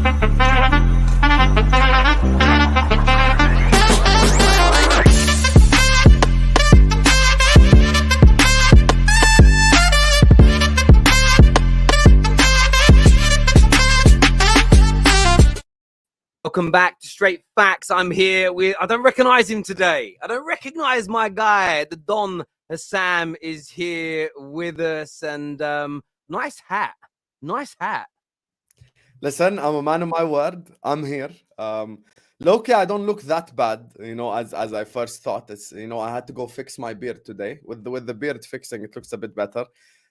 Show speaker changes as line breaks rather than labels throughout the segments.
Welcome back to Straight Facts. I'm here with, I don't recognize him today. I don't recognize my guy. The Don Husam is here with us, and nice hat. Nice hat.
Listen, I'm a man of my word. I'm here. Low-key, I don't look that bad, as I first thought. It's, I had to go fix my beard today. With the beard fixing, it looks a bit better.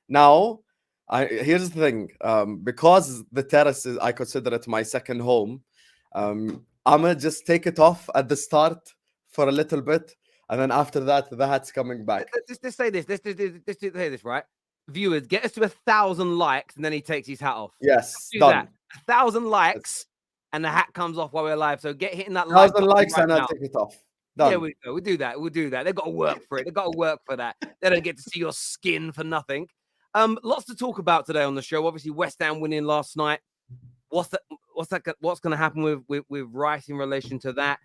Now, here's the thing. Because the terrace I consider it my second home. I'm gonna just take it off at the start for a little bit, and then after that, the hat's coming back.
Let's say this. Let's say this, right? Viewers, get us to 1,000 likes, and then he takes his hat off.
Yes,
do
done.
that. 1,000 likes, and the hat comes off while we're live. So get hitting that
1,000 likes, and I'll take it off. Done.
Yeah, we'll do that. We'll do that. They've got to work for it. They've got to work for that. They don't get to see your skin for nothing. Lots to talk about today on the show. Obviously, West Ham winning last night. What's going to happen with Rice in relation to that?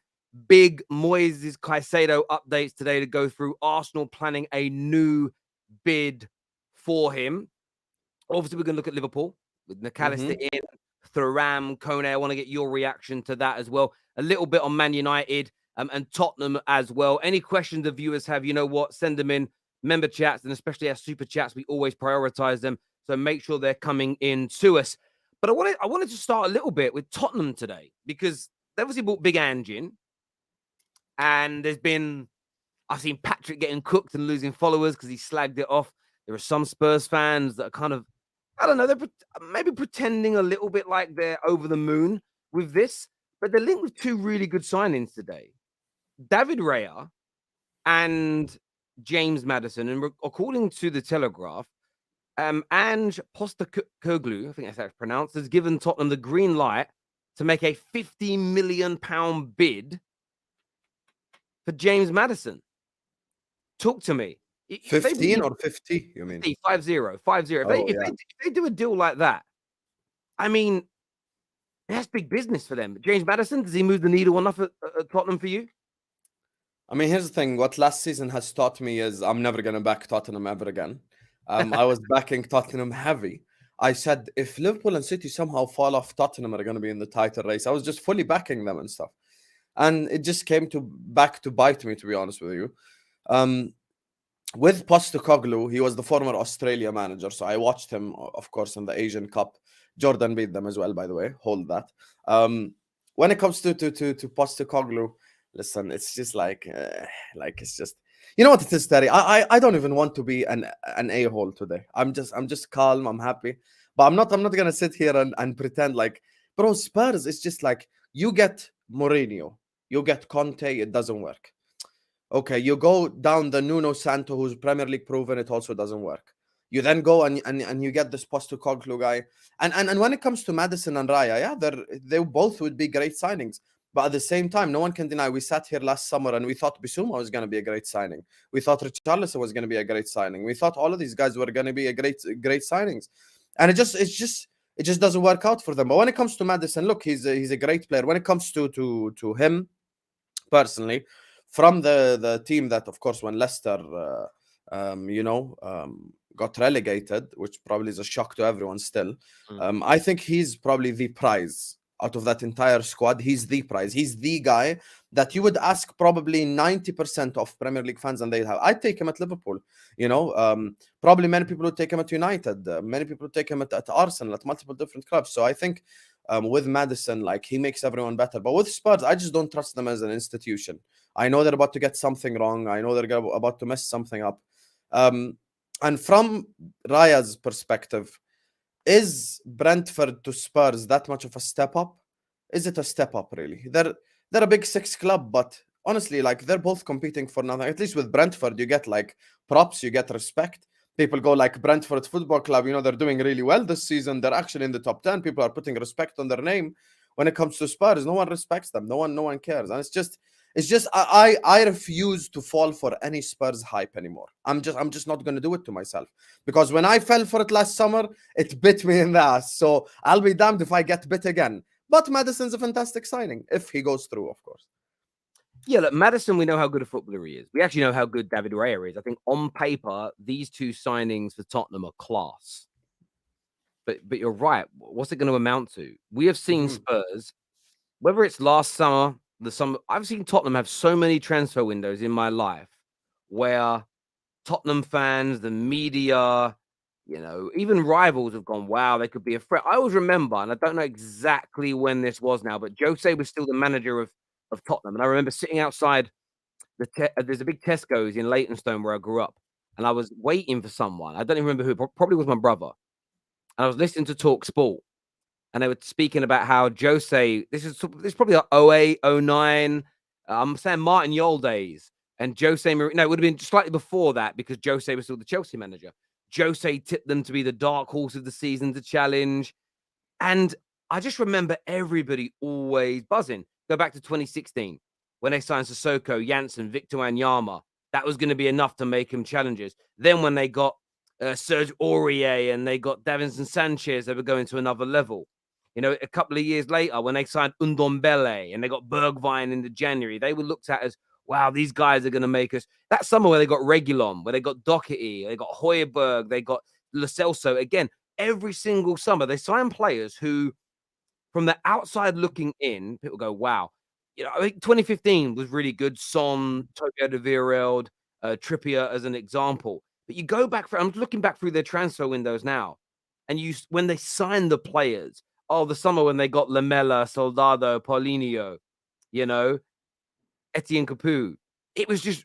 Big Moises Caicedo updates today to go through. Arsenal planning a new bid for him. Obviously, we're going to look at Liverpool with Mac-Allister in, Thuram, Kane. I want to get your reaction to that as well. A little bit on Man United and Tottenham as well. Any questions the viewers have, you know what? Send them in. Member chats, and especially our super chats. We always prioritize them. So make sure they're coming in to us. But I wanted to start a little bit with Tottenham today, because they obviously brought Big Ange in, and I've seen Patrick getting cooked and losing followers because he slagged it off. There are some Spurs fans that are kind of, I don't know, they're maybe pretending a little bit like they're over the moon with this, but they're linked with two really good signings today. David Raya and James Maddison, and according to the Telegraph, Ange Postecoglou, I think that's how it's pronounced, has given Tottenham the green light to make a £50 million bid for James Maddison. Talk to me.
15 or 50, you mean?
50. If they do a deal like that, I mean, that's big business for them. James Maddison, does he move the needle enough at Tottenham for you?
I mean, here's the thing. What last season has taught me is I'm never going to back Tottenham ever again. I was backing Tottenham heavy. I said, if Liverpool and City somehow fall off, Tottenham are going to be in the title race. I was just fully backing them and stuff. And it just came back to bite me, to be honest with you. With Postecoglou, he was the former Australia manager. So I watched him, of course, in the Asian Cup. Jordan beat them as well, by the way. Hold that. When it comes to Postecoglou, listen, it's just like it's just, you know what it is, Terry? I don't even want to be an a-hole today. I'm just calm. I'm happy, but I'm not gonna sit here and pretend like, bro. Spurs, it's just like, you get Mourinho, you get Conte, it doesn't work. Okay, you go down the Nuno Santo, who's Premier League proven, it also doesn't work. You then go and you get this Postecoglou guy, and when it comes to Maddison and Raya, yeah, they both would be great signings. But at the same time, no one can deny, we sat here last summer and we thought Bissouma was going to be a great signing. We thought Richarlison was going to be a great signing. We thought all of these guys were going to be a great signings. And it just doesn't work out for them. But when it comes to Maddison, look, he's a great player. When it comes to him, personally, from the team that, of course, when Leicester, got relegated, which probably is a shock to everyone still, I think he's probably the prize. Out of that entire squad, he's the prize. He's the guy that you would ask probably 90% of Premier League fans, and they'd have. I'd take him at Liverpool. Probably many people would take him at United. Many people would take him at Arsenal, at multiple different clubs. So I think with Maddison, like, he makes everyone better. But with Spurs, I just don't trust them as an institution. I know they're about to get something wrong. I know they're about to mess something up. And from Raya's perspective, is Brentford to Spurs that much of a step up? Is it a step up, really? They're a big six club, but honestly, like, they're both competing for nothing. At least with Brentford, you get like props, you get respect. People go like, Brentford Football Club, they're doing really well this season. They're actually in the top 10. People are putting respect on their name. When it comes to Spurs, no one respects them. No one cares. And it's just I refuse to fall for any Spurs hype anymore. I'm just not going to do it to myself, because when I fell for it last summer, it bit me in the ass. So I'll be damned if I get bit again. But Maddison's a fantastic signing if he goes through, of course.
Yeah, look, Maddison, we know how good a footballer he is. We actually know how good David Raya is. I think on paper, these two signings for Tottenham are class. But you're right. What's it going to amount to? We have seen Spurs, whether it's last summer, the summer. I've seen Tottenham have so many transfer windows in my life where Tottenham fans, the media, even rivals have gone, wow, they could be a threat. I always remember, and I don't know exactly when this was now, but Jose was still the manager of Tottenham. And I remember sitting outside there's a big Tesco's in Leytonstone where I grew up, and I was waiting for someone. I don't even remember who. Probably was my brother. And I was listening to Talk Sport, and they were speaking about how Jose. This is probably like 08, 09. I'm saying Martin Yol days, and Jose. No, it would have been slightly before that because Jose was still the Chelsea manager. Jose tipped them to be the dark horse of the season to challenge, and I just remember everybody always buzzing. Go back to 2016 when they signed Sissoko, Janssen, Victor Wanyama. That was going to be enough to make him challengers. Then when they got Serge Aurier and they got Davinson Sanchez, they were going to another level. A couple of years later, when they signed Ndombele and they got Bergwijn in the January, they were looked at as, wow, these guys are going to make us. That summer where they got Reguilon, where they got Doherty, they got Højbjerg, they got Lo Celso. Again, every single summer, they sign players who, from the outside looking in, people go, wow. I think 2015 was really good. Son, Tokyo de Vireld, Trippier as an example. But you go back I'm looking back through their transfer windows now, and when they signed the players, the summer when they got Lamela, Soldado, Paulinho, Etienne Capoue, it was just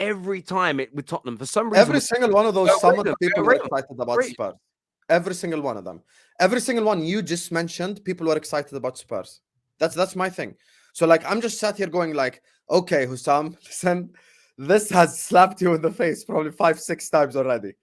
every time with Tottenham for some reason.
Every single one of those summer people were excited about Spurs. Every single one of them. Every single one you just mentioned, people were excited about Spurs. That's my thing. So I'm just sat here going okay, Husam, listen, this has slapped you in the face probably 5-6 times already.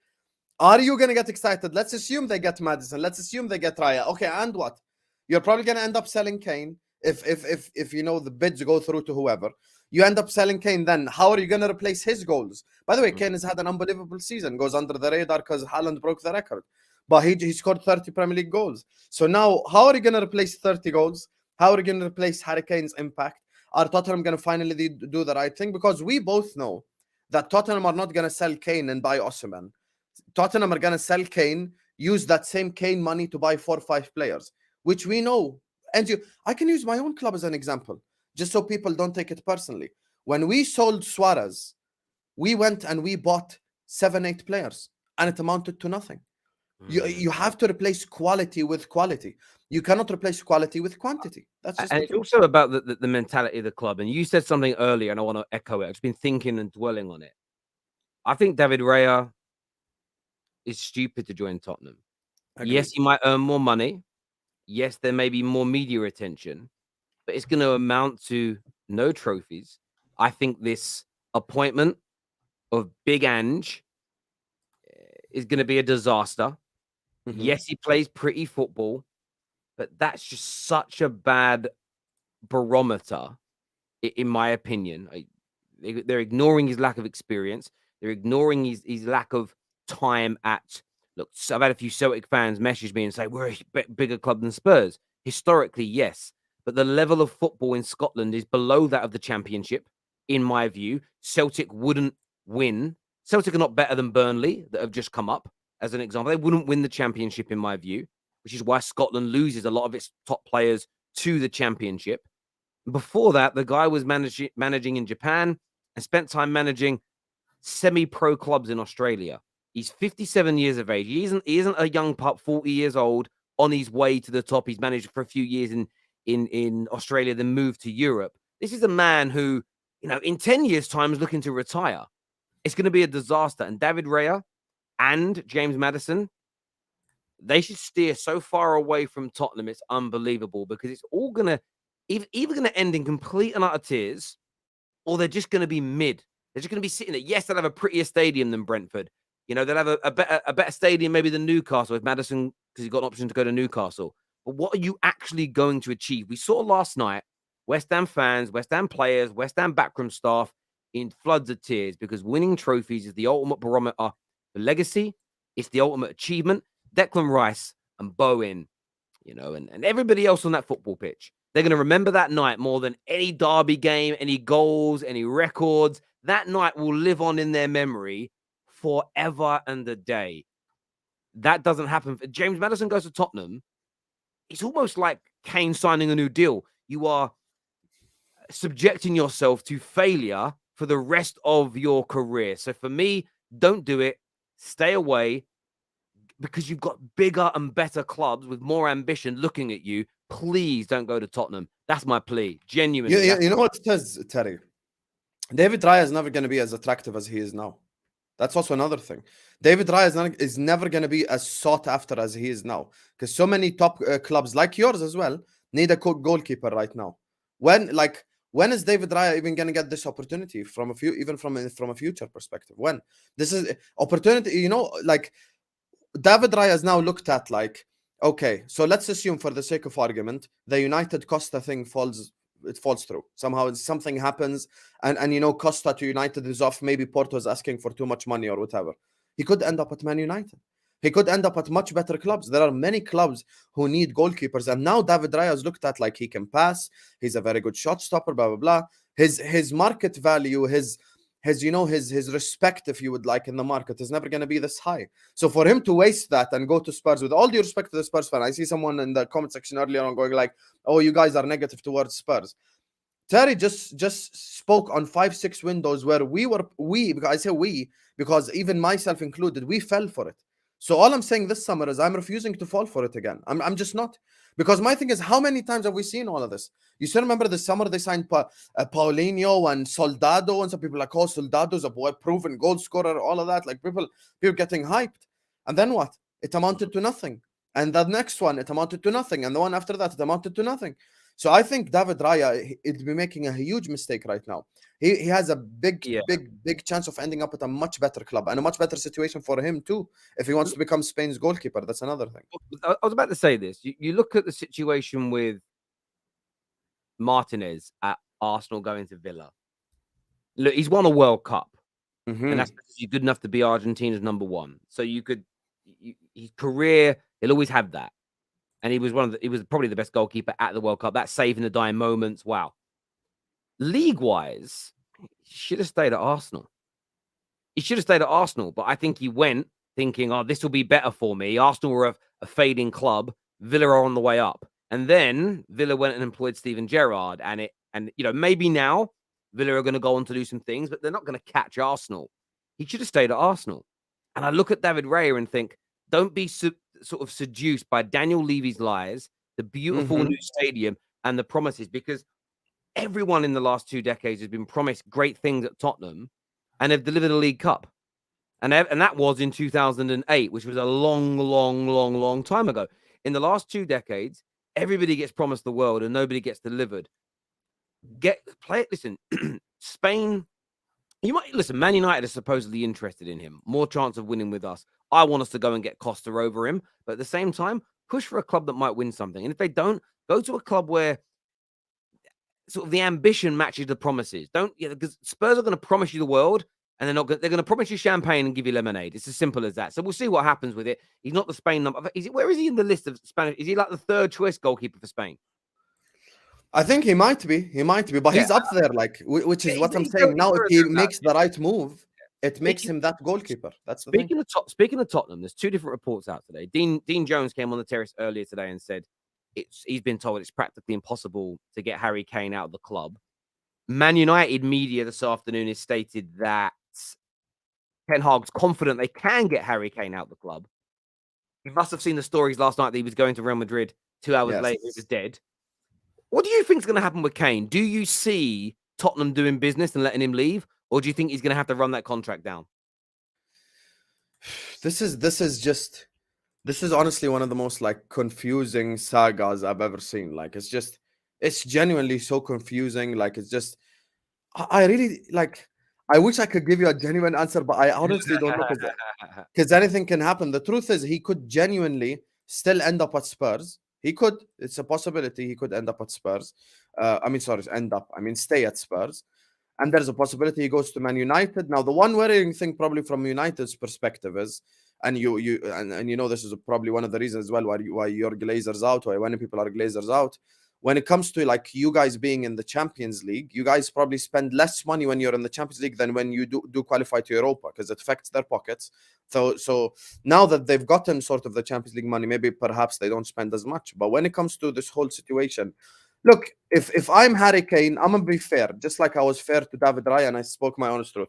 Are you going to get excited? Let's assume they get Maddison. Let's assume they get Raya. Okay, and what? You're probably going to end up selling Kane if the bids go through to whoever. You end up selling Kane, then how are you going to replace his goals? By the way, Kane has had an unbelievable season, goes under the radar because Haaland broke the record. But he scored 30 Premier League goals. So now, how are you going to replace 30 goals? How are you going to replace Harry Kane's impact? Are Tottenham going to finally do the right thing? Because we both know that Tottenham are not going to sell Kane and buy Osimhen. Tottenham are going to sell Kane, use that same Kane money to buy 4 or 5 players, which we know. And I can use my own club as an example, just so people don't take it personally. When we sold Suarez, we went and we bought 7-8 players, and it amounted to nothing. You have to replace quality with quality. You cannot replace quality with quantity. That's just
it's also about the mentality of the club. And you said something earlier, and I want to echo it. I've just been thinking and dwelling on it. I think David Raya is stupid to join Tottenham. Yes, he might earn more money. Yes, there may be more media attention, but it's going to amount to no trophies. I think this appointment of Big Ange is going to be a disaster. Yes, he plays pretty football, but that's just such a bad barometer, in my opinion. They're ignoring his lack of experience. They're ignoring his lack of time at. Look, I've had a few Celtic fans message me and say, we're a bigger club than Spurs. Historically, yes. But the level of football in Scotland is below that of the Championship, in my view. Celtic wouldn't win. Celtic are not better than Burnley that have just come up, as an example. They wouldn't win the Championship, in my view, which is why Scotland loses a lot of its top players to the Championship. Before that, the guy was managing in Japan and spent time managing semi-pro clubs in Australia. He's 57 years of age. He isn't a young pup, 40 years old, on his way to the top. He's managed for a few years in Australia, then moved to Europe. This is a man who, in 10 years' time is looking to retire. It's going to be a disaster. And David Raya and James Maddison, they should steer so far away from Tottenham. It's unbelievable, because it's all going to either going to end in complete and utter tears, or they're just going to be mid. They're just going to be sitting there. Yes, they'll have a prettier stadium than Brentford. They'll have a better stadium maybe than Newcastle with Maddison, because he's got an option to go to Newcastle. But what are you actually going to achieve? We saw last night West Ham fans, West Ham players, West Ham backroom staff in floods of tears, because winning trophies is the ultimate barometer for legacy. It's the ultimate achievement. Declan Rice and Bowen, you know, and everybody else on that football pitch. They're going to remember that night more than any derby game, any goals, any records. That night will live on in their memory forever and a day. That doesn't happen. James Maddison goes to Tottenham. It's almost like Kane signing a new deal. You are subjecting yourself to failure for the rest of your career. So for me, don't do it. Stay away, because you've got bigger and better clubs with more ambition looking at you. Please don't go to Tottenham. That's my plea. Genuinely.
You know what it is, Terry? David Raya is never going to be as attractive as he is now. That's also another thing. David Raya is never going to be as sought after as he is now, because so many top clubs like yours as well need a goalkeeper right now. When is David Raya even going to get this opportunity from a future perspective? When this is opportunity, you know, like David Raya is now looked at like, okay, so let's assume for the sake of argument, the United Costa thing falls through. Somehow something happens and you know, Costa to United is off. Maybe Porto is asking for too much money or whatever. He could end up at Man United. He could end up at much better clubs. There are many clubs who need goalkeepers. And now David Raya is looked at like he can pass. He's a very good shot stopper, blah, blah, blah. His market value, his respect, if you would like, in the market is never going to be this high. So for him to waste that and go to Spurs, with all due respect to the Spurs fan, I see someone in the comment section earlier on going like, oh, you guys are negative towards Spurs. Terry just spoke on 5-6 windows where I say we, because even myself included, we fell for it. So all I'm saying this summer is I'm refusing to fall for it again. I'm just not. Because my thing is, how many times have we seen all of this? You still remember this summer they signed Paulinho and Soldado, and some people like, oh, Soldado's a boy, proven goal scorer, all of that. Like people getting hyped. And then what? It amounted to nothing. And the next one, it amounted to nothing. And the one after that, it amounted to nothing. So I think David Raya, it'd be making a huge mistake right now. He has a big chance of ending up at a much better club and a much better situation for him too, if he wants to become Spain's goalkeeper. That's another thing.
I was about to say this. You look at the situation with Martinez at Arsenal going to Villa. Look, he's won a World Cup, and that's because he's good enough to be Argentina's number one. So his career, he'll always have that. And he was probably the best goalkeeper at the World Cup. That save in the dying moments. Wow. League-wise, he should have stayed at Arsenal. But I think he went thinking, oh, this will be better for me. Arsenal were a fading club. Villa are on the way up. And then Villa went and employed Steven Gerrard. And you know, maybe now Villa are going to go on to do some things, but they're not going to catch Arsenal. He should have stayed at Arsenal. And I look at David Raya and think, don't be sort of seduced by Daniel Levy's lies, the beautiful new stadium, and the promises, because everyone in the last 2 decades has been promised great things at Tottenham, and they've delivered a League Cup. And that was in 2008, which was a long time ago. In the last 2 decades, everybody gets promised the world and nobody gets delivered. Listen, Spain, Man United are supposedly interested in him. More chance of winning with us. I want us to go and get Costa over him. But at the same time, push for a club that might win something. And if they don't, go to a club where sort of the ambition matches the promises. Because Spurs are going to promise you the world, and they're going to promise you champagne and give you lemonade. It's as simple as that. So we'll see what happens with it. He's not the Spain number. Where is he in the list of Spanish? Is he like the third choice goalkeeper for Spain?
I think he might be, but he's up there, like, which is what I'm saying. Now, if he makes the right move, it makes him that goalkeeper. That's the thing.
Speaking of Tottenham, there's 2 different reports out today. Dean Jones came on the terrace earlier today and said he's been told it's practically impossible to get Harry Kane out of the club. Man United media this afternoon has stated that Ten Hag's confident they can get Harry Kane out of the club. You must have seen the stories last night that he was going to Real Madrid. 2 hours later, he was dead. What do you think is going to happen with Kane? Do you see Tottenham doing business and letting him leave? Or do you think he's going to have to run that contract down?
This is honestly one of the most like confusing sagas I've ever seen. Like, it's genuinely so confusing. Like, it's just, I really like, I wish I could give you a genuine answer, but I honestly don't know, because anything can happen. The truth is, he could genuinely still end up at Spurs. He could. It's a possibility. He could end up at Spurs. Stay at Spurs. And there's a possibility he goes to Man United. Now, the one worrying thing probably from United's perspective is and and you know this is probably one of the reasons as well why your Glazers out, or when people are Glazers out. When it comes to like you guys being in the Champions League, you guys probably spend less money when you're in the Champions League than when you do qualify to Europa, because it affects their pockets. So now that they've gotten sort of the Champions League money, maybe perhaps they don't spend as much. But when it comes to this whole situation, look, if I'm Harry Kane, I'm gonna be fair, just like I was fair to David Raya, and I spoke my honest truth.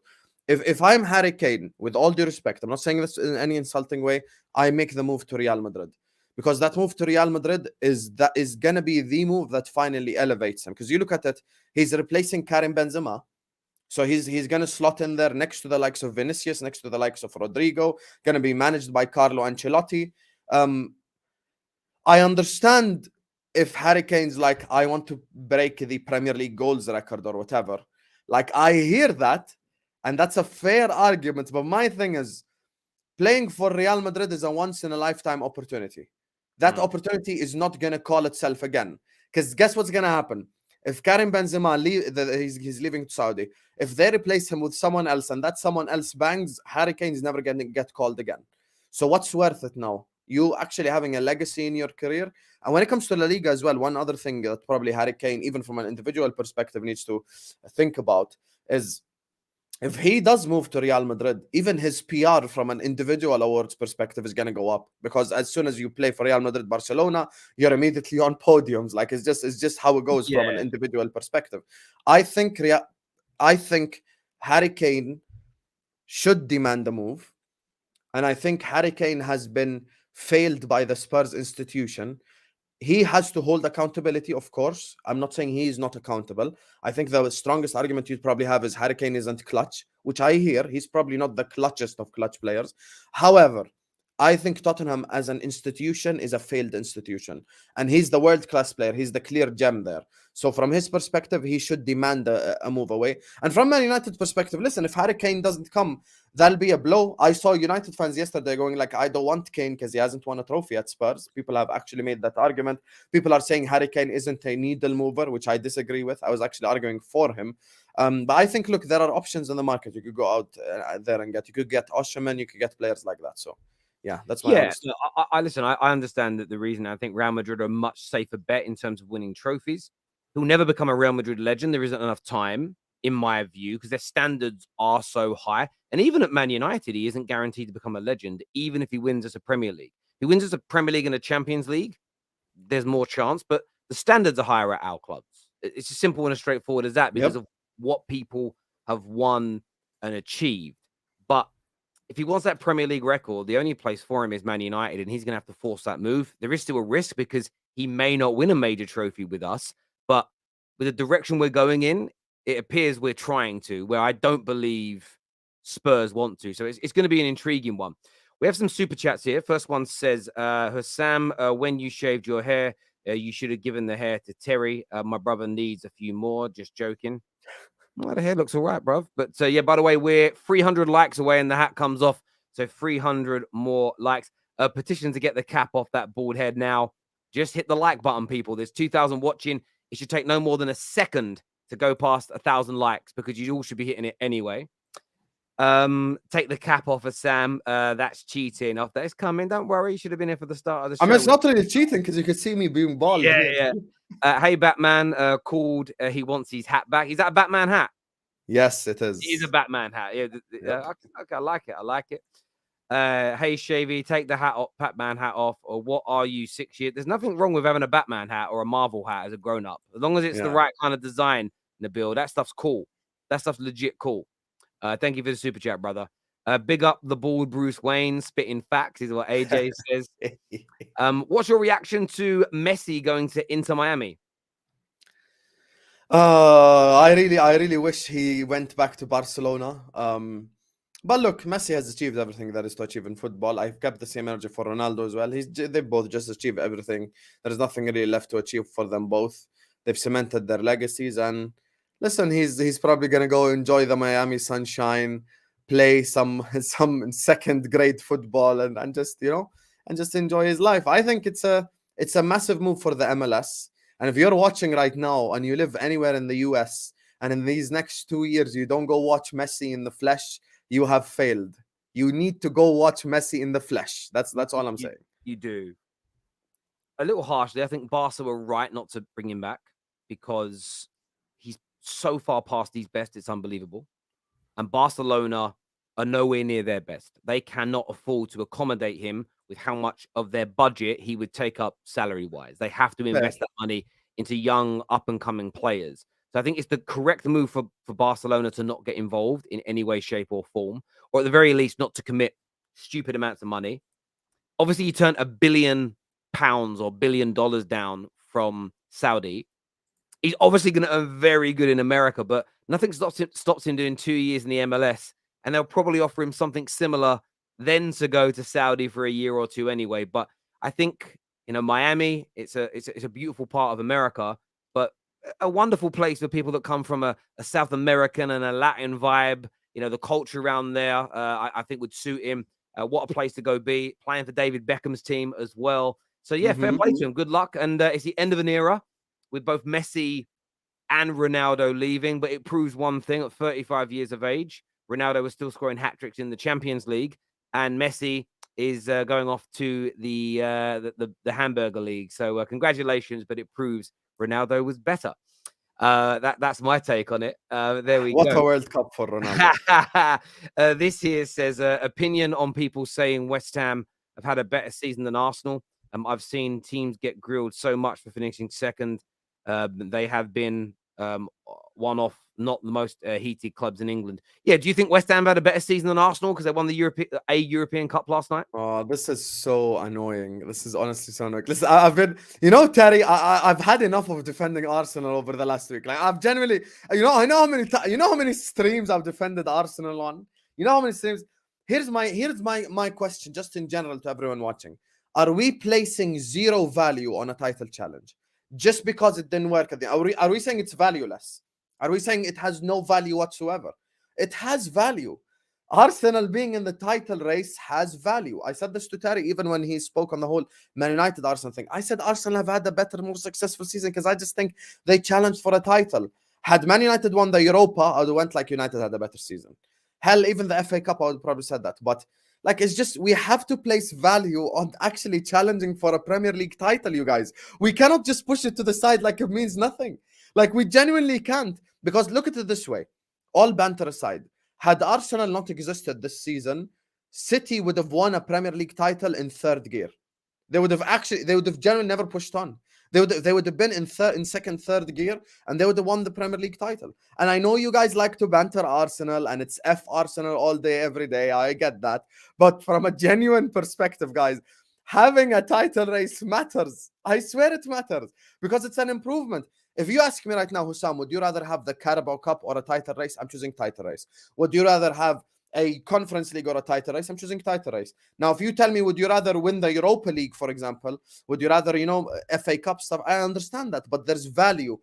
If I'm Harry Kane, with all due respect, I'm not saying this in any insulting way, I make the move to Real Madrid. Because that move to Real Madrid is going to be the move that finally elevates him. Because you look at it, he's replacing Karim Benzema. So he's going to slot in there next to the likes of Vinicius, next to the likes of Rodrigo, going to be managed by Carlo Ancelotti. I understand if Harry Kane's like, I want to break the Premier League goals record or whatever. Like, I hear that, and that's a fair argument. But my thing is, playing for Real Madrid is a once-in-a-lifetime opportunity. That opportunity is not going to call itself again. Because guess what's going to happen? If Karim Benzema, he's leaving to Saudi, if they replace him with someone else and that someone else bangs, Harry Kane is never going to get called again. So what's worth it now? You actually having a legacy in your career. And when it comes to La Liga as well, one other thing that probably Harry Kane, even from an individual perspective, needs to think about is, if he does move to Real Madrid, even his PR from an individual awards perspective is going to go up, because as soon as you play for Real Madrid, Barcelona, you're immediately on podiums. Like, it's just how it goes from an individual perspective. I think Harry Kane should demand a move, and I think Harry Kane has been failed by the Spurs institution. He has to hold accountability, of course. I'm not saying he is not accountable. I think the strongest argument you'd probably have is Harry Kane isn't clutch, which I hear. He's probably not the clutchest of clutch players. However, I think Tottenham as an institution is a failed institution. And he's the world-class player. He's the clear gem there. So from his perspective, he should demand a move away. And from Man United perspective, listen, if Harry Kane doesn't come, that'll be a blow. I saw United fans yesterday going like, I don't want Kane because he hasn't won a trophy at Spurs. People have actually made that argument. People are saying Harry Kane isn't a needle mover, which I disagree with. I was actually arguing for him. But I think, look, there are options in the market. You could go out there and you could get Osimhen, you could get players like that. So, yeah, that's my honest.
I listen. I understand that the reason I think Real Madrid are a much safer bet in terms of winning trophies. He'll never become a Real Madrid legend. There isn't enough time, in my view, because their standards are so high. And even at Man United, he isn't guaranteed to become a legend, even if he wins as a Premier League. If he wins as a Premier League and a Champions League, there's more chance, but the standards are higher at our clubs. It's as simple and as straightforward as that, because of what people have won and achieved. But if he wants that Premier League record, the only place for him is Man United, and he's going to have to force that move. There is still a risk because he may not win a major trophy with us, but with the direction we're going in, it appears we're trying to, where I don't believe Spurs want to. So it's going to be an intriguing one. We have some super chats here. First one says, Husam, when you shaved your hair, you should have given the hair to Terry. My brother needs a few more. Just joking. Well, the hair looks all right, bruv. But yeah, by the way, we're 300 likes away and the hat comes off. So 300 more likes. Petition to get the cap off that bald head now. Just hit the like button, people. There's 2,000 watching. It should take no more than a second to go past 1,000 likes, because you all should be hitting it anyway. Take the cap off of Sam. That's cheating. After it's coming, don't worry. You should have been here for the start of the show.
I mean, it's not really cheating because you could see me being bald.
Yeah. Hey, Batman called. He wants his hat back. Is that a Batman hat?
Yes, it is.
It is a Batman hat. Yeah. Okay, I like it. Hey, Shavy, take the Batman hat off. Or what are you, 6 years? There's nothing wrong with having a Batman hat or a Marvel hat as a grown up, as long as it's the right kind of design. Nabil, that stuff's cool. That stuff's legit cool. Thank you for the super chat, brother. Big up the bald Bruce Wayne, spitting facts is what AJ says. What's your reaction to Messi going to Inter Miami?
I really wish he went back to Barcelona. But look, Messi has achieved everything that is to achieve in football. I've kept the same energy for Ronaldo as well. They both just achieved everything. There's nothing really left to achieve for them both. They've cemented their legacies, and listen, he's probably gonna go enjoy the Miami sunshine, play some second grade football, and just enjoy his life. I think it's a massive move for the MLS. And if you're watching right now and you live anywhere in the US, and in these next 2 years you don't go watch Messi in the flesh, you have failed. You need to go watch Messi in the flesh. That's all I'm saying.
You do. A little harshly, I think Barca were right not to bring him back because he's so far past his best. It's unbelievable. And Barcelona are nowhere near their best. They cannot afford to accommodate him with how much of their budget he would take up salary-wise. They have to invest that money into young, up-and-coming players. So I think it's the correct move for Barcelona to not get involved in any way, shape, or form, or at the very least, not to commit stupid amounts of money. Obviously, he turned £1 billion or $1 billion down from Saudi. He's obviously going to earn very good in America, but nothing stops him doing 2 years in the MLS, and they'll probably offer him something similar then to go to Saudi for a year or two anyway. But I think, Miami, it's a beautiful part of America, but a wonderful place for people that come from a South American and a Latin vibe. The culture around there, I think would suit him. What a place to go be, playing for David Beckham's team as well. So, yeah, fair play to him. Good luck. And it's the end of an era with both Messi and Ronaldo leaving. But it proves one thing. At 35 years of age, Ronaldo was still scoring hat-tricks in the Champions League. And Messi is going off to the Hamburger League. So, congratulations. But it proves Ronaldo was better. That's my take on it. There we go.
What a World Cup for Ronaldo.
This here says opinion on people saying West Ham have had a better season than Arsenal. I've seen teams get grilled so much for finishing second. They have been one off, not the most heated clubs in England. Yeah, do you think West Ham had a better season than Arsenal because they won the European Cup last night?
Oh, this is so annoying. This is honestly so annoying. Listen, I've been, Terry, I've had enough of defending Arsenal over the last week. Like, I've generally, I know how many streams I've defended Arsenal on. You know how many streams. Here's my question, just in general to everyone watching. Are we placing zero value on a title challenge just because it didn't work? Are we saying it's valueless? Are we saying it has no value whatsoever? It has value. Arsenal being in the title race has value. I said this to Terry even when he spoke on the whole Man United Arsenal thing. I said Arsenal have had a better, more successful season because I just think they challenged for a title. Had Man United won the Europa, I would have went like United had a better season. Hell, even the FA Cup, I would probably said that. But it's just, we have to place value on actually challenging for a Premier League title, you guys. We cannot just push it to the side like it means nothing. We genuinely can't. Because look at it this way. All banter aside, had Arsenal not existed this season, City would have won a Premier League title in third gear. They would have genuinely never pushed on. They would have been in second, third gear, and they would have won the Premier League title. And I know you guys like to banter Arsenal, and it's F Arsenal all day, every day. I get that. But from a genuine perspective, guys, having a title race matters. I swear it matters because it's an improvement. If you ask me right now, Husam, would you rather have the Carabao Cup or a title race? I'm choosing title race. Would you rather have a Conference League or a title race? I'm choosing title race. Now, if you tell me, would you rather win the Europa League, for example? Would you rather, FA Cup stuff? I understand that, but there's value.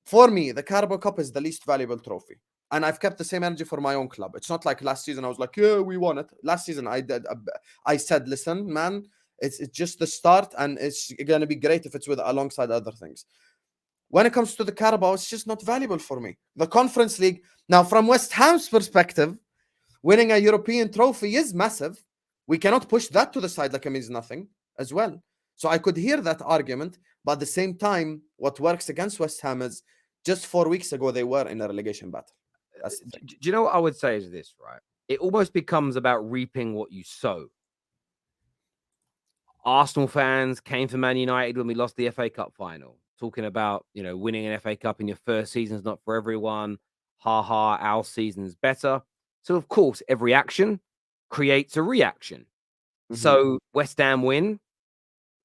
For me, the Carabao Cup is the least valuable trophy. And I've kept the same energy for my own club. It's not like last season I was like, yeah, we won it. Last season I said, listen, man, it's just the start, and it's going to be great if it's alongside other things. When it comes to the Carabao, it's just not valuable for me. The Conference League, now from West Ham's perspective, winning a European trophy is massive. We cannot push that to the side like it means nothing as well. So I could hear that argument, but at the same time, what works against West Ham is just 4 weeks ago, they were in a relegation battle.
Do you know what I would say is this, right? It almost becomes about reaping what you sow. Arsenal fans came to Man United when we lost the FA Cup final, talking about, winning an FA Cup in your first season is not for everyone. Ha ha, our season's better. So, of course, every action creates a reaction. Mm-hmm. So West Ham win,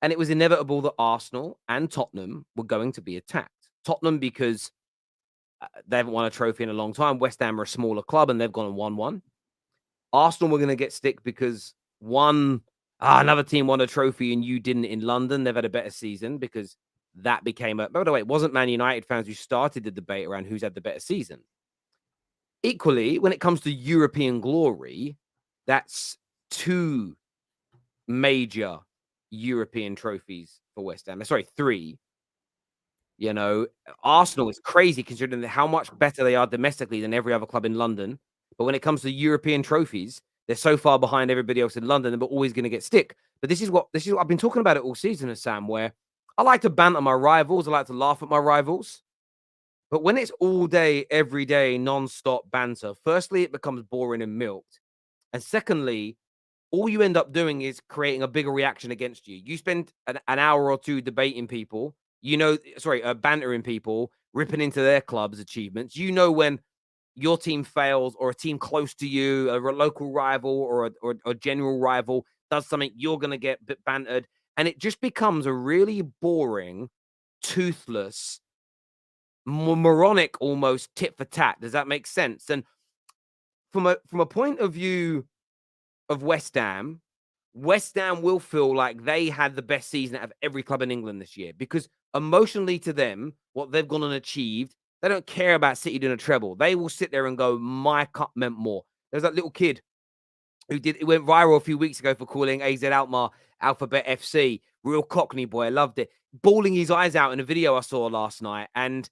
and it was inevitable that Arsenal and Tottenham were going to be attacked. Tottenham because they haven't won a trophy in a long time. West Ham are a smaller club, and they've gone and won one. Arsenal were going to get stick because another team won a trophy and you didn't in London. They've had a better season because that became by the way, it wasn't Man United fans who started the debate around who's had the better season. Equally, when it comes to European glory, that's 2 major European trophies for West Ham. Sorry, 3. Arsenal is crazy considering how much better they are domestically than every other club in London. But when it comes to European trophies, They're so far behind everybody else in London, they're always going to get stick. But this is what I've been talking about it all season, Sam, where I like to banter my rivals. I like to laugh at my rivals. But when it's all day, every day, non-stop banter, firstly, it becomes boring and milked. And secondly, all you end up doing is creating a bigger reaction against you. You spend an hour or two debating people, bantering people, ripping into their club's achievements. You know when your team fails or a team close to you, a local rival or a general rival does something, you're going to get bantered. And it just becomes a really boring, toothless, moronic, almost tit for tat. Does that make sense? And from a point of view of West Ham will feel like they had the best season out of every club in England this year, because emotionally to them, what they've gone and achieved, they don't care about City doing a treble. They will sit there and go, my cup meant more. There's that little kid it went viral a few weeks ago for calling AZ Alkmaar Alphabet FC. Real Cockney boy. I loved it. Bawling his eyes out in a video I saw last night and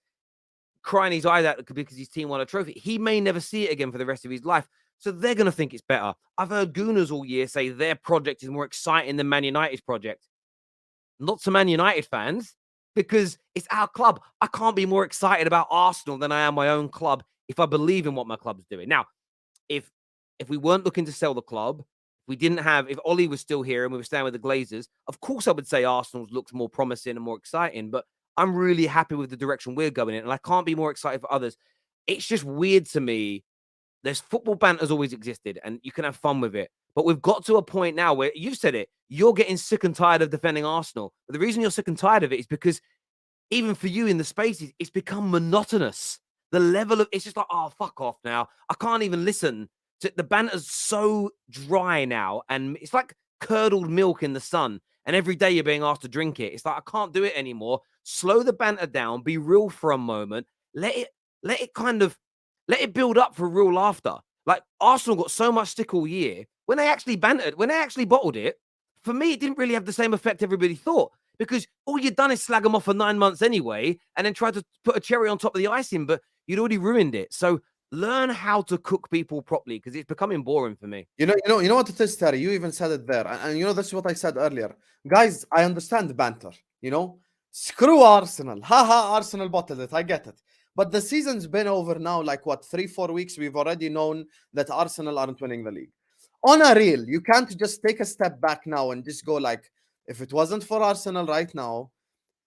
crying his eyes out because his team won a trophy. He may never see it again for the rest of his life. So they're going to think it's better. I've heard Gooners all year say their project is more exciting than Man United's project. Not to Man United fans, because it's our club. I can't be more excited about Arsenal than I am my own club if I believe in what my club's doing. Now, if we weren't looking to sell the club, if Ollie was still here and we were staying with the Glazers, of course I would say Arsenal's looks more promising and more exciting, but I'm really happy with the direction we're going in, and I can't be more excited for others. It's just weird to me. There's football banter's always existed, and you can have fun with it. But we've got to a point now where, you've said it, you're getting sick and tired of defending Arsenal. But the reason you're sick and tired of it is because even for you in the spaces, it's become monotonous. The level of, it's just like, oh, fuck off now. I can't even listen. The banter's so dry now, and it's like curdled milk in the sun. And every day you're being asked to drink it. It's like, I can't do it anymore. Slow the banter down. Be real for a moment. Let it build up for real laughter. Like, Arsenal got so much stick all year. When they actually bantered, when they actually bottled it, for me, it didn't really have the same effect everybody thought, because all you'd done is slag them off for 9 months anyway, and then tried to put a cherry on top of the icing, but you'd already ruined it. So learn how to cook people properly, because it's becoming boring for me.
You know what it is, Terry? You even said it there. And you know, this is what I said earlier. Guys, I understand banter, you know? Screw Arsenal. Haha, Arsenal bottled it. I get it. But the season's been over now, like, what, 3-4 weeks? We've already known that Arsenal aren't winning the league. On a real, you can't just take a step back now and just go like, if it wasn't for Arsenal right now,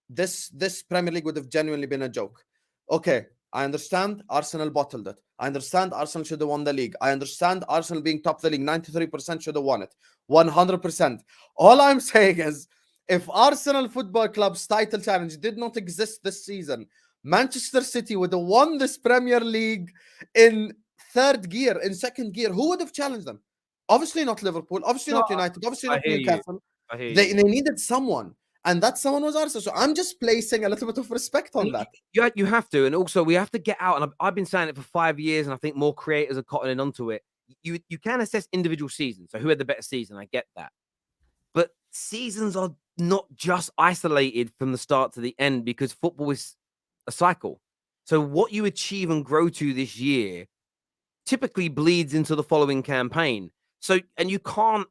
this Premier League would have genuinely been a joke. Okay, I understand Arsenal bottled it. I understand Arsenal should have won the league. I understand Arsenal being top of the league, 93% should have won it. 100%. All I'm saying is, if Arsenal Football Club's title challenge did not exist this season, Manchester City would have won this Premier League in second gear. Who would have challenged them? Obviously not Liverpool. Obviously not United. Obviously not Newcastle. They needed someone. And that someone was Arsenal. So I'm just placing a little bit of respect on that.
You have to. And also, we have to get out. And I've been saying it for 5 years, and I think more creators are cottoning onto it. You can assess individual seasons. So who had the better season? I get that. But seasons are not just isolated from the start to the end, because football is a cycle. So what you achieve and grow to this year typically bleeds into the following campaign. So, and you can't,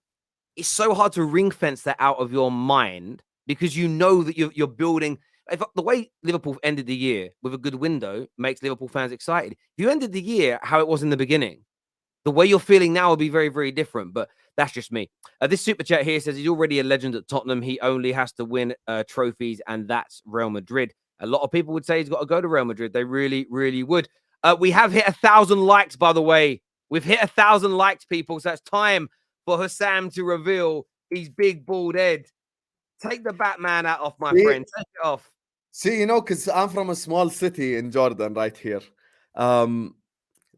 it's so hard to ring fence that out of your mind, because you know that you're building. The way Liverpool ended the year with a good window makes Liverpool fans excited. If you ended the year how it was in the beginning, the way you're feeling now will be very, very different. But that's just me. This super chat here says he's already a legend at Tottenham. He only has to win trophies, and that's Real Madrid. A lot of people would say he's got to go to Real Madrid. They really, really would. We have hit 1,000 likes, by the way. We've hit 1,000 likes, people. So it's time for Husam to reveal his big bald head. Take the Batman out off, my friend. Take it off.
See, you know, because I'm from a small city in Jordan right here.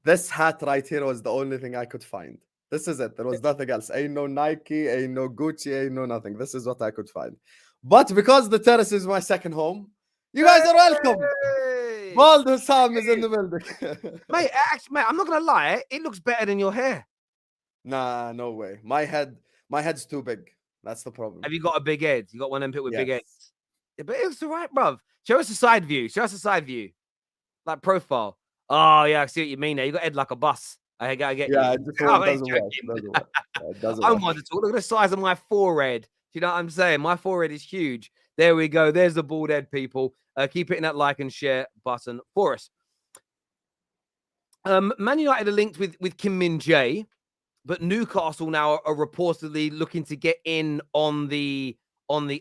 This hat right here was the only thing I could find. This is it. There was nothing else. Ain't no Nike, ain't no Gucci, ain't no nothing. This is what I could find. But because the terrace is my second home, you guys are welcome. Bald Husam is in the building.
Mate, I'm not going to lie. It looks better than your hair.
Nah, no way. My head's too big. That's the problem.
Have you got a big head? You got one of them people with big heads? Yeah, but it's all right, bruv. Show us a side view. Show us a side view. Like profile. Oh, yeah, I see what you mean there. You got head like a bus. I get
Yeah,
you.
it just
I'm only
doesn't work.
joking.
Doesn't work. Yeah, it doesn't
I'm
work.
one to talk. Look at the size of my forehead. Do you know what I'm saying? My forehead is huge. There we go. There's the bald head, people. Keep hitting that like and share button for us. Man United are linked with Kim Min-jae, but Newcastle now are reportedly looking to get in on the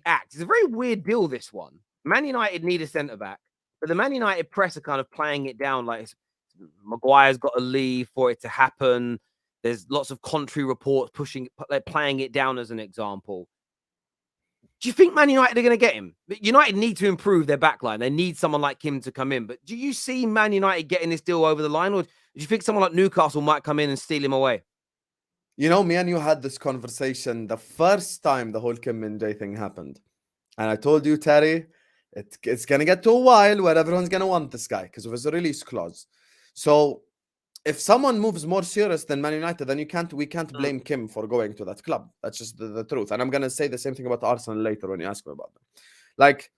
act. It's a very weird deal, this one. Man United need a centre back, but the Man United press are kind of playing it down like Maguire's got to leave for it to happen. There's lots of contrary reports playing it down as an example. Do you think Man United are going to get him? United need to improve their backline. They need someone like him to come in. But do you see Man United getting this deal over the line, or do you think someone like Newcastle might come in and steal him away?
You know, me and you had this conversation the first time the whole Kim Min-jae thing happened. And I told you, Terry, it's going to get to a while where everyone's going to want this guy because of his release clause. So if someone moves more serious than Man United, then we can't blame Kim for going to that club. That's just the truth. And I'm going to say the same thing about Arsenal later when you ask me about them. Like,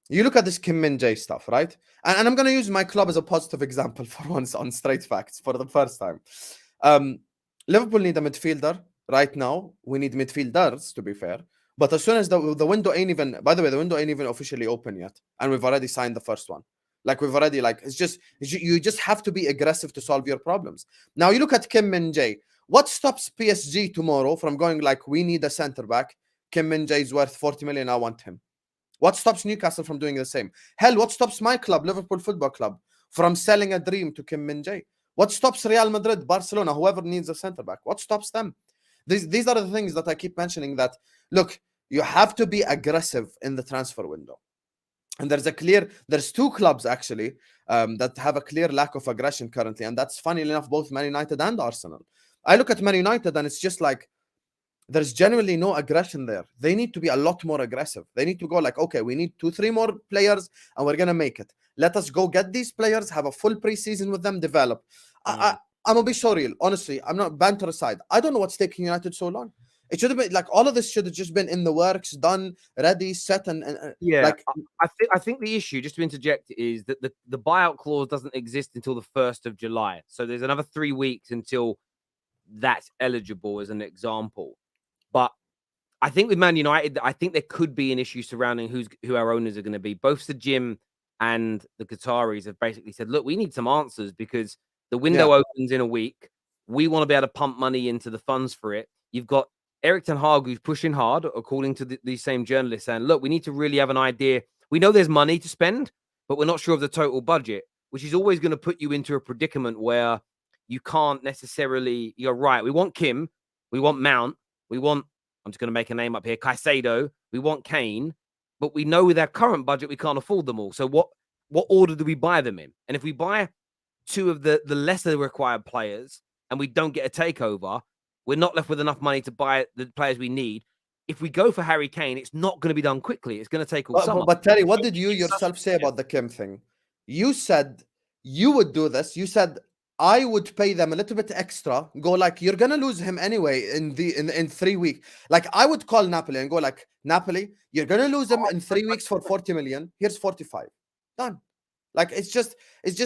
you look at this Kim Min-jae stuff, right? And I'm going to use my club as a positive example for once on Straight Facts for the first time. Liverpool need a midfielder right now. We need midfielders, to be fair. But as soon as the window ain't even, by the way, the window ain't even officially open yet. And we've already signed the first one. Like we've already, you just have to be aggressive to solve your problems. Now you look at Kim Min-jae. What stops PSG tomorrow from going like, we need a center back? Kim Min-jae is worth 40 million. I want him. What stops Newcastle from doing the same? Hell, what stops my club, Liverpool Football Club, from selling a dream to Kim Min-jae? What stops Real Madrid, Barcelona, whoever needs a center back? What stops them? These are the things that I keep mentioning that, look, you have to be aggressive in the transfer window. And there's two clubs actually that have a clear lack of aggression currently. And that's funnily enough, both Man United and Arsenal. I look at Man United and it's just like, there's genuinely no aggression there. They need to be a lot more aggressive. They need to go like, okay, we need 2-3 more players and we're going to make it. Let us go get these players, have a full preseason with them, develop. I'm going to be so real. Honestly, I'm not banter aside. I don't know what's taking United so long. It should have been like all of this should have just been in the works, done, ready, set, and
yeah.
Like
I think the issue, just to interject, is that the buyout clause doesn't exist until the 1st of July. So there's another 3 weeks until that's eligible as an example. But I think with Man United, I think there could be an issue surrounding who our owners are going to be. Both the gym and the Qataris have basically said, look, we need some answers because the window opens in a week. We want to be able to pump money into the funds for it. You've got Erik ten Hag who's pushing hard, according to these same journalists, saying, look, we need to really have an idea. We know there's money to spend, but we're not sure of the total budget, which is always going to put you into a predicament where you can't necessarily, you're right. We want Kim, we want Mount, we want, I'm just going to make a name up here, Caicedo, we want Kane, but we know with our current budget, we can't afford them all. So what order do we buy them in? And if we buy two of the lesser required players and we don't get a takeover, we're not left with enough money to buy the players we need. If we go for Harry Kane, it's not going to be done quickly. It's going to take all summer.
But Terry, what did you yourself say about the Kim thing? You said you would do this. You said I would pay them a little bit extra. Go like, you're gonna lose him anyway in 3 weeks. Like I would call Napoli and go like, Napoli, you're gonna lose him in 3 weeks for 40 million. Here's 45. Done. Like it's just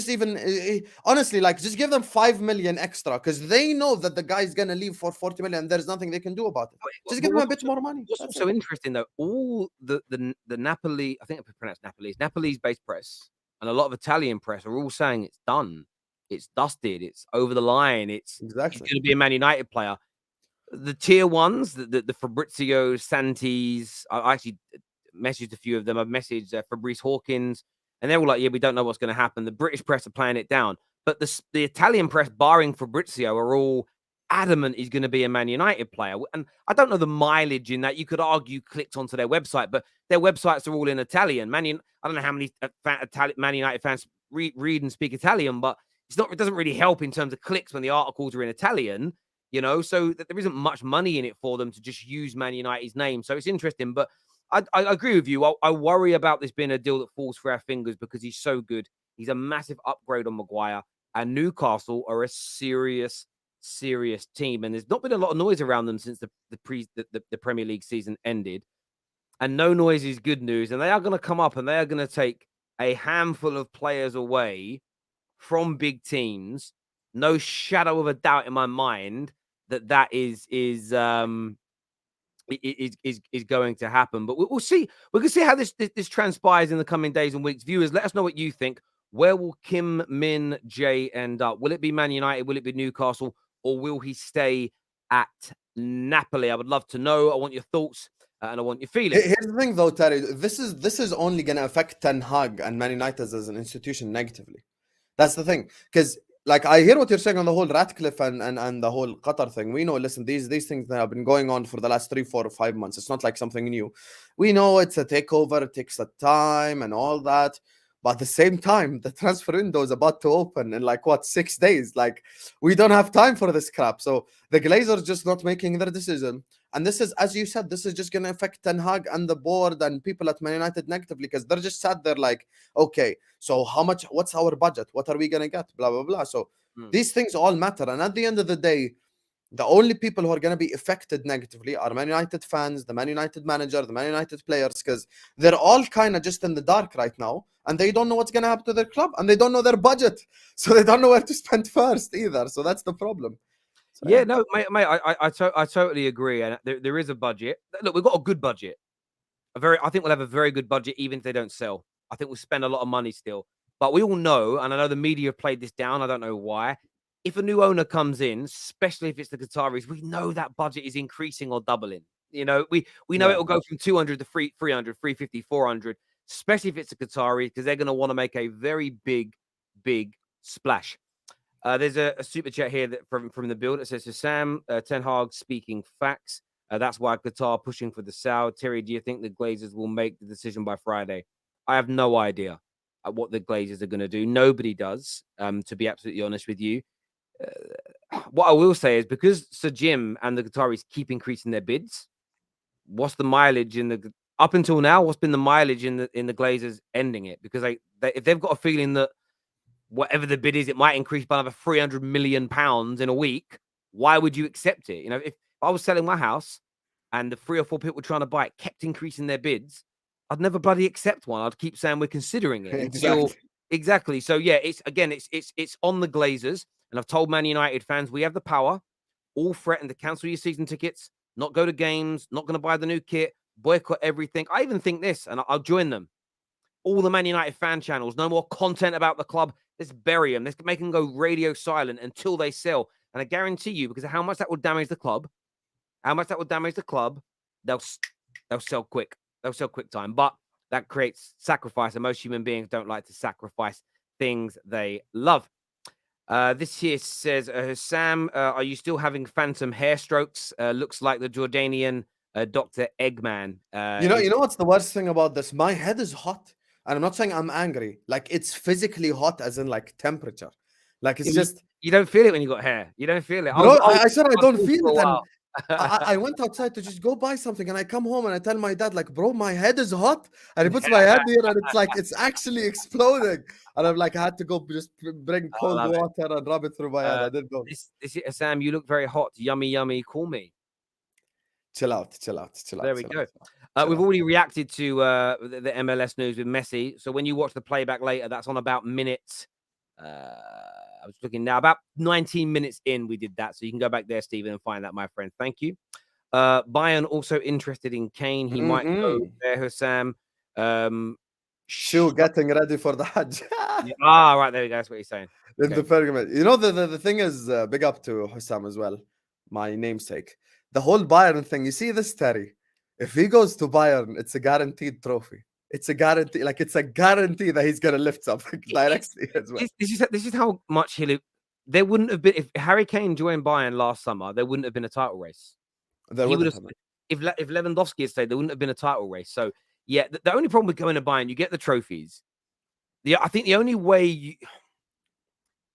even honestly, like just give them 5 million extra because they know that the guy's gonna leave for 40 million. There's nothing they can do about it. Just give them a bit more money.
What's also interesting though, all the Napoli, I think I pronounced Napoli's based press and a lot of Italian press are all saying it's done. It's dusted. It's over the line. It's
exactly
going to be a Man United player. The tier ones, the Fabrizio, Santis, I actually messaged a few of them. I've messaged Fabrice Hawkins, and they're all like, yeah, we don't know what's going to happen. The British press are playing it down. But the Italian press, barring Fabrizio, are all adamant he's going to be a Man United player. And I don't know the mileage in that. You could argue clicked onto their website, but their websites are all in Italian. I don't know how many Man United fans read and speak Italian, but it doesn't really help in terms of clicks when the articles are in Italian, so that there isn't much money in it for them to just use Man United's name. So it's interesting, but I agree with you. I worry about this being a deal that falls through our fingers because he's so good. He's a massive upgrade on Maguire, and Newcastle are a serious team. And there's not been a lot of noise around them since the Premier League season ended. And no noise is good news. And they are going to come up and they are going to take a handful of players away from big teams no shadow of a doubt in my mind that is going to happen. But we'll see. We can see how this transpires in the coming days and weeks. Viewers, let us know what you think. Where will Kim Min-jae end up? Will it be Man United? Will it be Newcastle? Or will he stay at Napoli? I would love to know. I want your thoughts and I want your feelings.
Here's the thing, though, Terry. This is only going to affect Ten Hag and Man United as an institution negatively. That's the thing. Because, like, I hear what you're saying on the whole Ratcliffe and the whole Qatar thing. We know, listen, these things that have been going on for the last 3, 4, or 5 months. It's not like something new. We know it's a takeover. It takes a time and all that. But at the same time, the transfer window is about to open in like 6 days. Like, we don't have time for this crap. So the Glazers just not making their decision. And this is, as you said, this is just going to affect Ten Hag and the board and people at Man United negatively because they're just sat there like, okay, so how much, what's our budget? What are we going to get? Blah, blah, blah. So these things all matter. And at the end of the day, the only people who are going to be affected negatively are Man United fans, the Man United manager, the Man United players, because they're all kind of just in the dark right now. And they don't know what's going to happen to their club. And they don't know their budget. So they don't know where to spend first either. So that's the problem. So,
yeah, no, mate, I totally agree. And there is a budget. Look, we've got a good budget. I think we'll have a very good budget, even if they don't sell. I think we'll spend a lot of money still. But we all know, and I know the media have played this down. I don't know why. If a new owner comes in, especially if it's the Qataris, we know that budget is increasing or doubling. You know, we know it'll go from 200 to 300, 350, 400, especially if it's a Qatari, because they're going to want to make a very big splash. There's a super chat here that from the build. It says, Husam, Ten Hag speaking facts. That's why Qatar pushing for the sale. Terry, do you think the Glazers will make the decision by Friday? I have no idea what the Glazers are going to do. Nobody does, to be absolutely honest with you. What I will say is because Sir Jim and the Qataris keep increasing their bids, what's the mileage in the up until now? What's been the mileage in the Glazers ending it? Because if they've got a feeling that whatever the bid is, it might increase by another £300 million in a week, why would you accept it? You know, if I was selling my house and the 3 or 4 people trying to buy it kept increasing their bids, I'd never bloody accept one. I'd keep saying we're considering it until exactly. So yeah, it's on the Glazers. And I've told Man United fans, we have the power. All threaten to cancel your season tickets, not go to games, not going to buy the new kit, boycott everything. I even think this, and I'll join them. All the Man United fan channels, no more content about the club. Let's bury them. Let's make them go radio silent until they sell. And I guarantee you, because of how much that would damage the club, they'll sell quick. They'll sell quick time. But that creates sacrifice, and most human beings don't like to sacrifice things they love. This here says, Sam, are you still having phantom hair strokes? Looks like the Jordanian Dr. Eggman.
You know what's the worst thing about this? My head is hot. And I'm not saying I'm angry. Like, it's physically hot as in, like, temperature. Like, it's just...
You don't feel it when you got hair. You don't feel it.
Bro, I said I don't feel it. And I went outside to just go buy something. And I come home and I tell my dad, like, bro, my head is hot. And he puts my head here and it's like, it's actually exploding. And I'm like, I had to go just bring cold water and rub it through my head. I didn't know.
Sam, you look very hot. Yummy, yummy. Call me.
Chill out.
There we go. We've already reacted to the MLS news with Messi. So when you watch the playback later, that's on about minutes. I was looking now, about 19 minutes in, we did that. So you can go back there, Stephen, and find that, my friend. Thank you. Bayern also interested in Kane. He might go there, Husam.
Still getting ready for the Hajj.
Right, there we go. That's what he's saying.
In the pilgrimage. You know, the thing is, big up to Husam as well, my namesake. The whole Bayern thing, you see this, Terry? If he goes to Bayern, it's a guaranteed trophy. It's a guarantee, it's a guarantee that he's going to lift something directly as well.
This is how much there wouldn't have been, if Harry Kane joined Bayern last summer, there wouldn't have been a title race. If Lewandowski had stayed, there wouldn't have been a title race. So, yeah, the only problem with going to Bayern, you get the trophies. I think the only way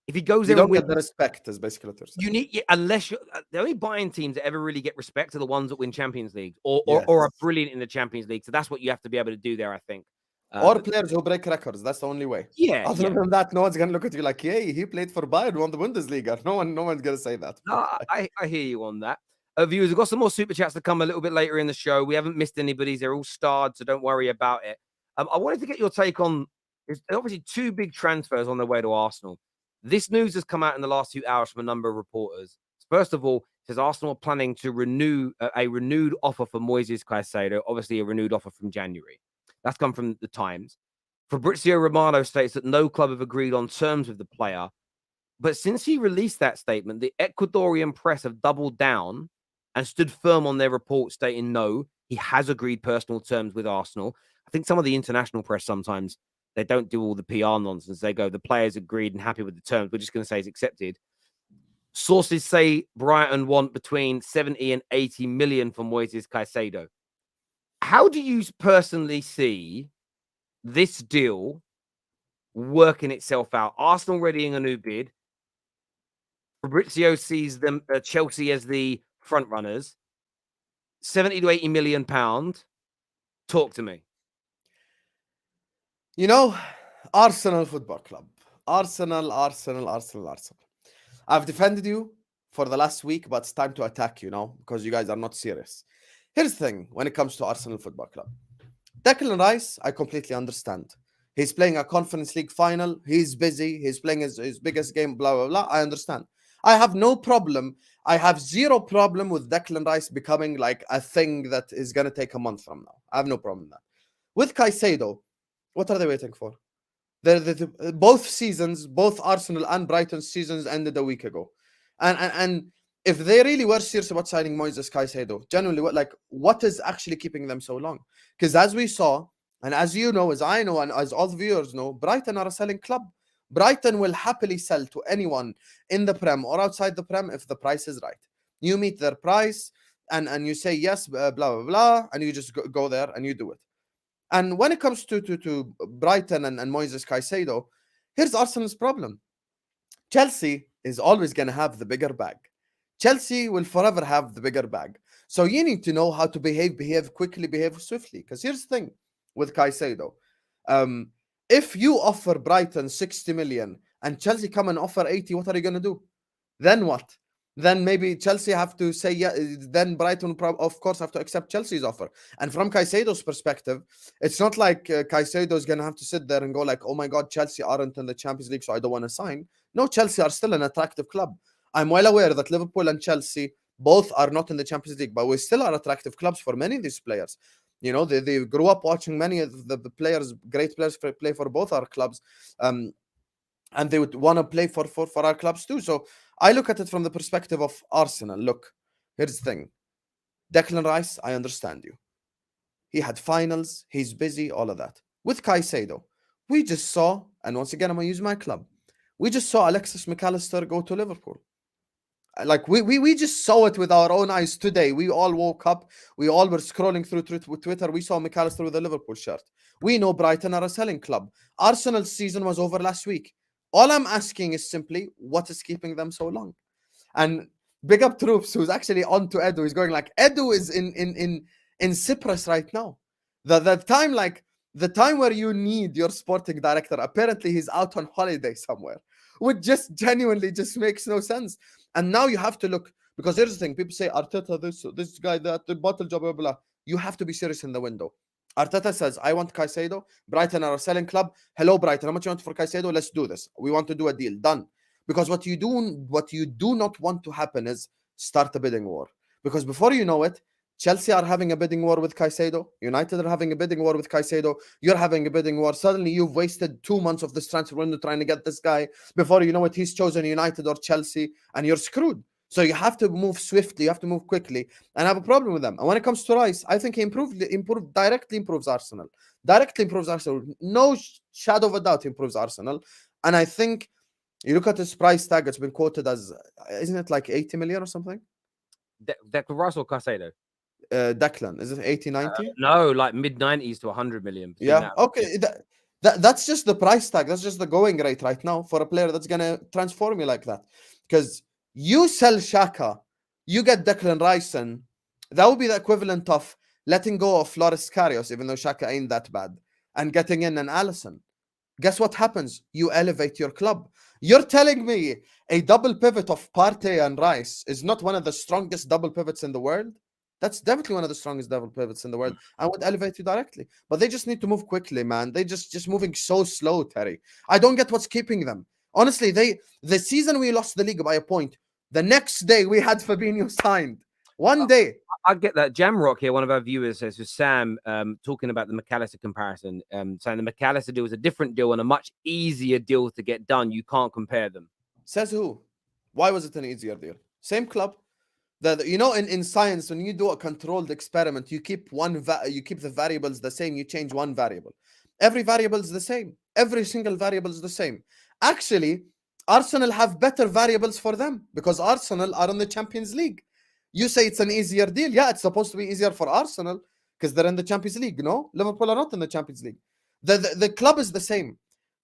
if he goes there,
you don't get the respect, is basically what
you need. Unless the only Bayern teams that ever really get respect are the ones that win Champions League or are brilliant in the Champions League. So that's what you have to be able to do there, I think.
Or players who break records. That's the only way.
Yeah.
Other than that, no one's gonna look at you like, "Hey, he played for Bayern, won the Bundesliga." No one's gonna say that.
No, I hear you on that. Viewers, we've got some more super chats to come a little bit later in the show. We haven't missed anybody's. They're all starred, so don't worry about it. I wanted to get your take on. There's obviously 2 big transfers on their way to Arsenal. This news has come out in the last few hours from a number of reporters. First of all, it says Arsenal are planning to renew a renewed offer for Moises Caicedo, obviously a renewed offer from January. That's come from the Times. Fabrizio Romano states that no club have agreed on terms with the player. But since he released that statement, the Ecuadorian press have doubled down and stood firm on their report, stating no, he has agreed personal terms with Arsenal. I think some of the international press sometimes, they don't do all the PR nonsense. They go, the player's agreed and happy with the terms. We're just going to say it's accepted. Sources say Brighton want between 70 and 80 million for Moises Caicedo. How do you personally see this deal working itself out? Arsenal readying a new bid. Fabrizio sees them Chelsea as the front runners. 70 to 80 million pound. Talk to me.
You know, Arsenal Football Club. Arsenal. I've defended you for the last week, but it's time to attack you now because you guys are not serious. Here's the thing when it comes to Arsenal Football Club. Declan Rice, I completely understand. He's playing a Conference League final. He's busy. He's playing his biggest game, blah, blah, blah. I understand. I have no problem. I have zero problem with Declan Rice becoming like a thing that is going to take a month from now. I have no problem with that. With Caicedo, what are they waiting for? Both seasons, both Arsenal and Brighton seasons ended a week ago. And if they really were serious about signing Moises Caicedo, genuinely, what is actually keeping them so long? Because as we saw, and as you know, as I know, and as all the viewers know, Brighton are a selling club. Brighton will happily sell to anyone in the Prem or outside the Prem if the price is right. You meet their price and you say yes, blah, blah, blah, and you just go there and you do it. And when it comes to Brighton and Moises Caicedo, here's Arsenal's problem. Chelsea is always going to have the bigger bag. Chelsea will forever have the bigger bag. So you need to know how to behave quickly, behave swiftly. Because here's the thing with Caicedo. If you offer Brighton 60 million and Chelsea come and offer 80, what are you going to do? Then what? Then maybe Chelsea have to say, yeah, then Brighton, of course, have to accept Chelsea's offer. And from Caicedo's perspective, it's not like Caicedo is going to have to sit there and go like, oh my God, Chelsea aren't in the Champions League, so I don't want to sign. No, Chelsea are still an attractive club. I'm well aware that Liverpool and Chelsea both are not in the Champions League, but we still are attractive clubs for many of these players. You know, they grew up watching many of the players, great players play for both our clubs. And they would want to play for our clubs too. So I look at it from the perspective of Arsenal. Look, here's the thing. Declan Rice, I understand you. He had finals. He's busy, all of that. With Caicedo, we just saw, and once again, I'm going to use my club. We just saw Alexis Mac-Allister go to Liverpool. Like, we just saw it with our own eyes today. We all woke up. We all were scrolling through Twitter. We saw Mac-Allister with a Liverpool shirt. We know Brighton are a selling club. Arsenal's season was over last week. All I'm asking is simply, what is keeping them so long? And big up Troops, who's actually on to Edu. He's going like, Edu is in Cyprus right now. The time where you need your sporting director, apparently he's out on holiday somewhere, which just genuinely just makes no sense. And now you have to look, because here's the thing, people say, Arteta, this guy, that, the bottle job, blah, blah. You have to be serious in the window. Arteta says, I want Caicedo. Brighton are a selling club. Hello, Brighton. How much you want for Caicedo? Let's do this. We want to do a deal. Done. Because what you do not want to happen is start a bidding war. Because before you know it, Chelsea are having a bidding war with Caicedo. United are having a bidding war with Caicedo. You're having a bidding war. Suddenly, you've wasted 2 months of this transfer window trying to get this guy. Before you know it, he's chosen United or Chelsea, and you're screwed. So you have to move swiftly. You have to move quickly. And I have a problem with them. And when it comes to Rice, I think he directly improves Arsenal. Directly improves Arsenal. No shadow of a doubt improves Arsenal. And I think you look at his price tag, it's been quoted as, isn't it like 80 million or something?
Declan Rice or Caicedo?
Declan, is it 80, 90?
No, like mid-90s to 100 million.
Yeah, okay. That's just the price tag. That's just the going rate right now for a player that's going to transform you like that. Because you sell Xhaka, you get Declan Rice in, that would be the equivalent of letting go of Loris Karius, even though Xhaka ain't that bad, and getting in an Alisson. Guess what happens? You elevate your club. You're telling me a double pivot of Partey and Rice is not one of the strongest double pivots in the world? That's definitely one of the strongest double pivots in the world. I would elevate you directly. But they just need to move quickly, man. They just moving so slow, Terry. I don't get what's keeping them. Honestly, the season we lost the league by a point, the next day we had Fabinho signed. One day.
I get that. Jamrock here, one of our viewers, says, with Sam talking about the Mac-Allister comparison, saying the Mac-Allister deal is a different deal and a much easier deal to get done. You can't compare them.
Says who? Why was it an easier deal? Same club. In science, when you do a controlled experiment, you keep the variables the same. You change one variable. Every variable is the same. Every single variable is the same. Actually, Arsenal have better variables for them because Arsenal are in the Champions League. You say it's an easier deal. Yeah, it's supposed to be easier for Arsenal because they're in the Champions League. No, Liverpool are not in the Champions League. The club is the same.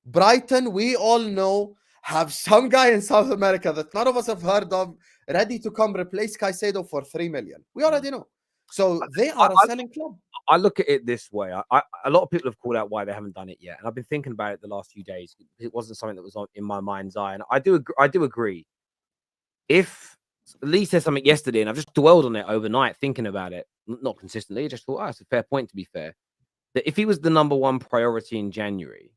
Brighton, we all know, have some guy in South America that none of us have heard of, ready to come replace Caicedo for 3 million. We already know. So they are a selling club.
I look at it this way. A lot of people have called out why they haven't done it yet, and I've been thinking about it the last few days. It wasn't something that was in my mind's eye, and I do agree. If Lee said something yesterday, and I've just dwelled on it overnight, thinking about it, not consistently, I just thought, it's a fair point, to be fair, that if he was the number one priority in January,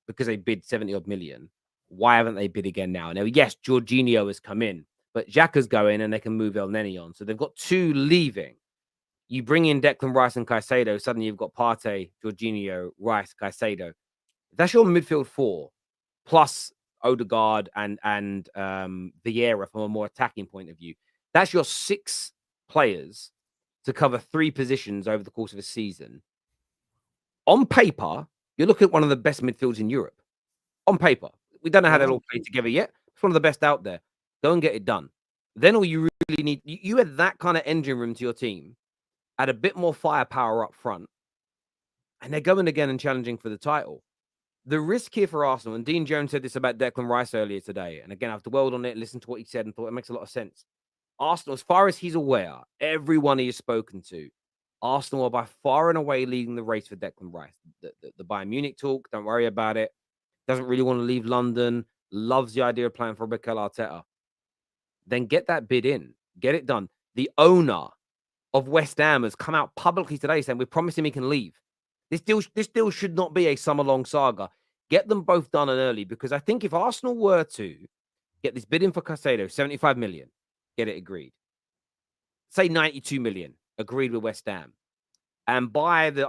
because they bid 70 odd million, why haven't they bid again now? Now, yes, Jorginho has come in, but Xhaka's going and they can move El Neni on. So they've got two leaving. You bring in Declan Rice and Caicedo, suddenly you've got Partey, Jorginho, Rice, Caicedo. That's your midfield four, plus Odegaard and Vieira from a more attacking point of view. That's your 6 players to cover 3 positions over the course of a season. On paper, you're looking at one of the best midfields in Europe. On paper. We don't know how they'll all play together yet. It's one of the best out there. Go and get it done. Then all you really need, you add that kind of engine room to your team, add a bit more firepower up front, and they're going again and challenging for the title. The risk here for Arsenal, and Dean Jones said this about Declan Rice earlier today, and again, I've dwelled on it, listened to what he said, and thought it makes a lot of sense. Arsenal, as far as he's aware, everyone he has spoken to, Arsenal are by far and away leading the race for Declan Rice. The Bayern Munich talk, don't worry about it. Doesn't really want to leave London, loves the idea of playing for Mac-Allister. Then get that bid in, get it done. The owner of West Ham has come out publicly today saying, we promise him he can leave. This deal should not be a summer-long saga. Get them both done and early, because I think if Arsenal were to get this bid in for Caicedo, 75 million, get it agreed. Say 92 million, agreed with West Ham. And by the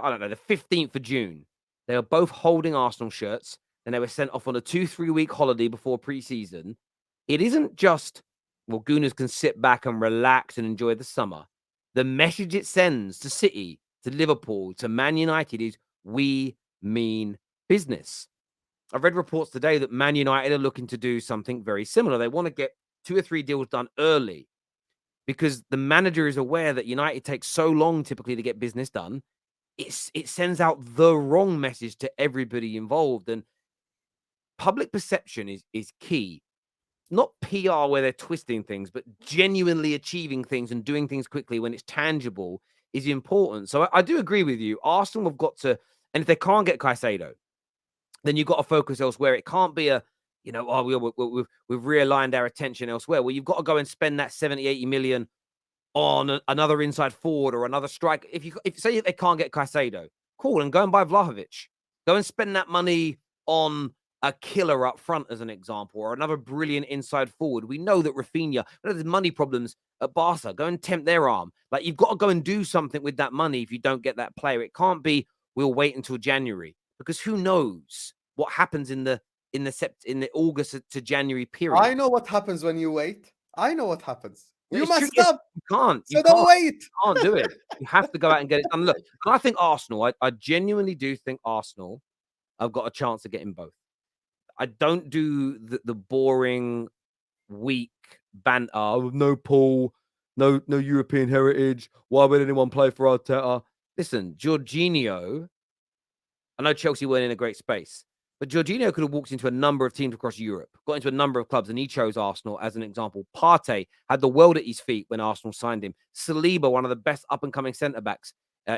15th of June, they are both holding Arsenal shirts, and they were sent off on a 2-3 week holiday before pre-season. It isn't just, well, Gooners can sit back and relax and enjoy the summer. The message it sends to City, to Liverpool, to Man United is, we mean business. I've read reports today that Man United are looking to do something very similar. They want to get 2 or 3 deals done early because the manager is aware that United takes so long typically to get business done. It sends out the wrong message to everybody involved. And public perception is key. Not PR where they're twisting things, but genuinely achieving things and doing things quickly when it's tangible is important. So I do agree with you. Arsenal have got to, and if they can't get Caicedo, then you've got to focus elsewhere. It can't be we've realigned our attention elsewhere. Well, you've got to go and spend that 70, 80 million on another inside forward or another striker. If you say they can't get Caicedo, cool, and go and buy Vlahovic. Go and spend that money on a killer up front, as an example, or another brilliant inside forward. We know that Rafinha, there's money problems at Barca. Go and tempt their arm. Like, you've got to go and do something with that money if you don't get that player. It can't be, we'll wait until January, because who knows what happens in the August to January period.
I know what happens when you wait. I know what happens. You messed
true.
up.
You can't.
So don't wait.
You can't do it. You have to go out and get it done. Look, and I think Arsenal, I genuinely do think Arsenal have got a chance of getting both. I don't do the boring, weak banter with no Paul, no European heritage. Why would anyone play for Arteta? Listen, Jorginho, I know Chelsea weren't in a great space, but Jorginho could have walked into a number of teams across Europe, got into a number of clubs, and he chose Arsenal as an example. Partey had the world at his feet when Arsenal signed him. Saliba, one of the best up-and-coming centre-backs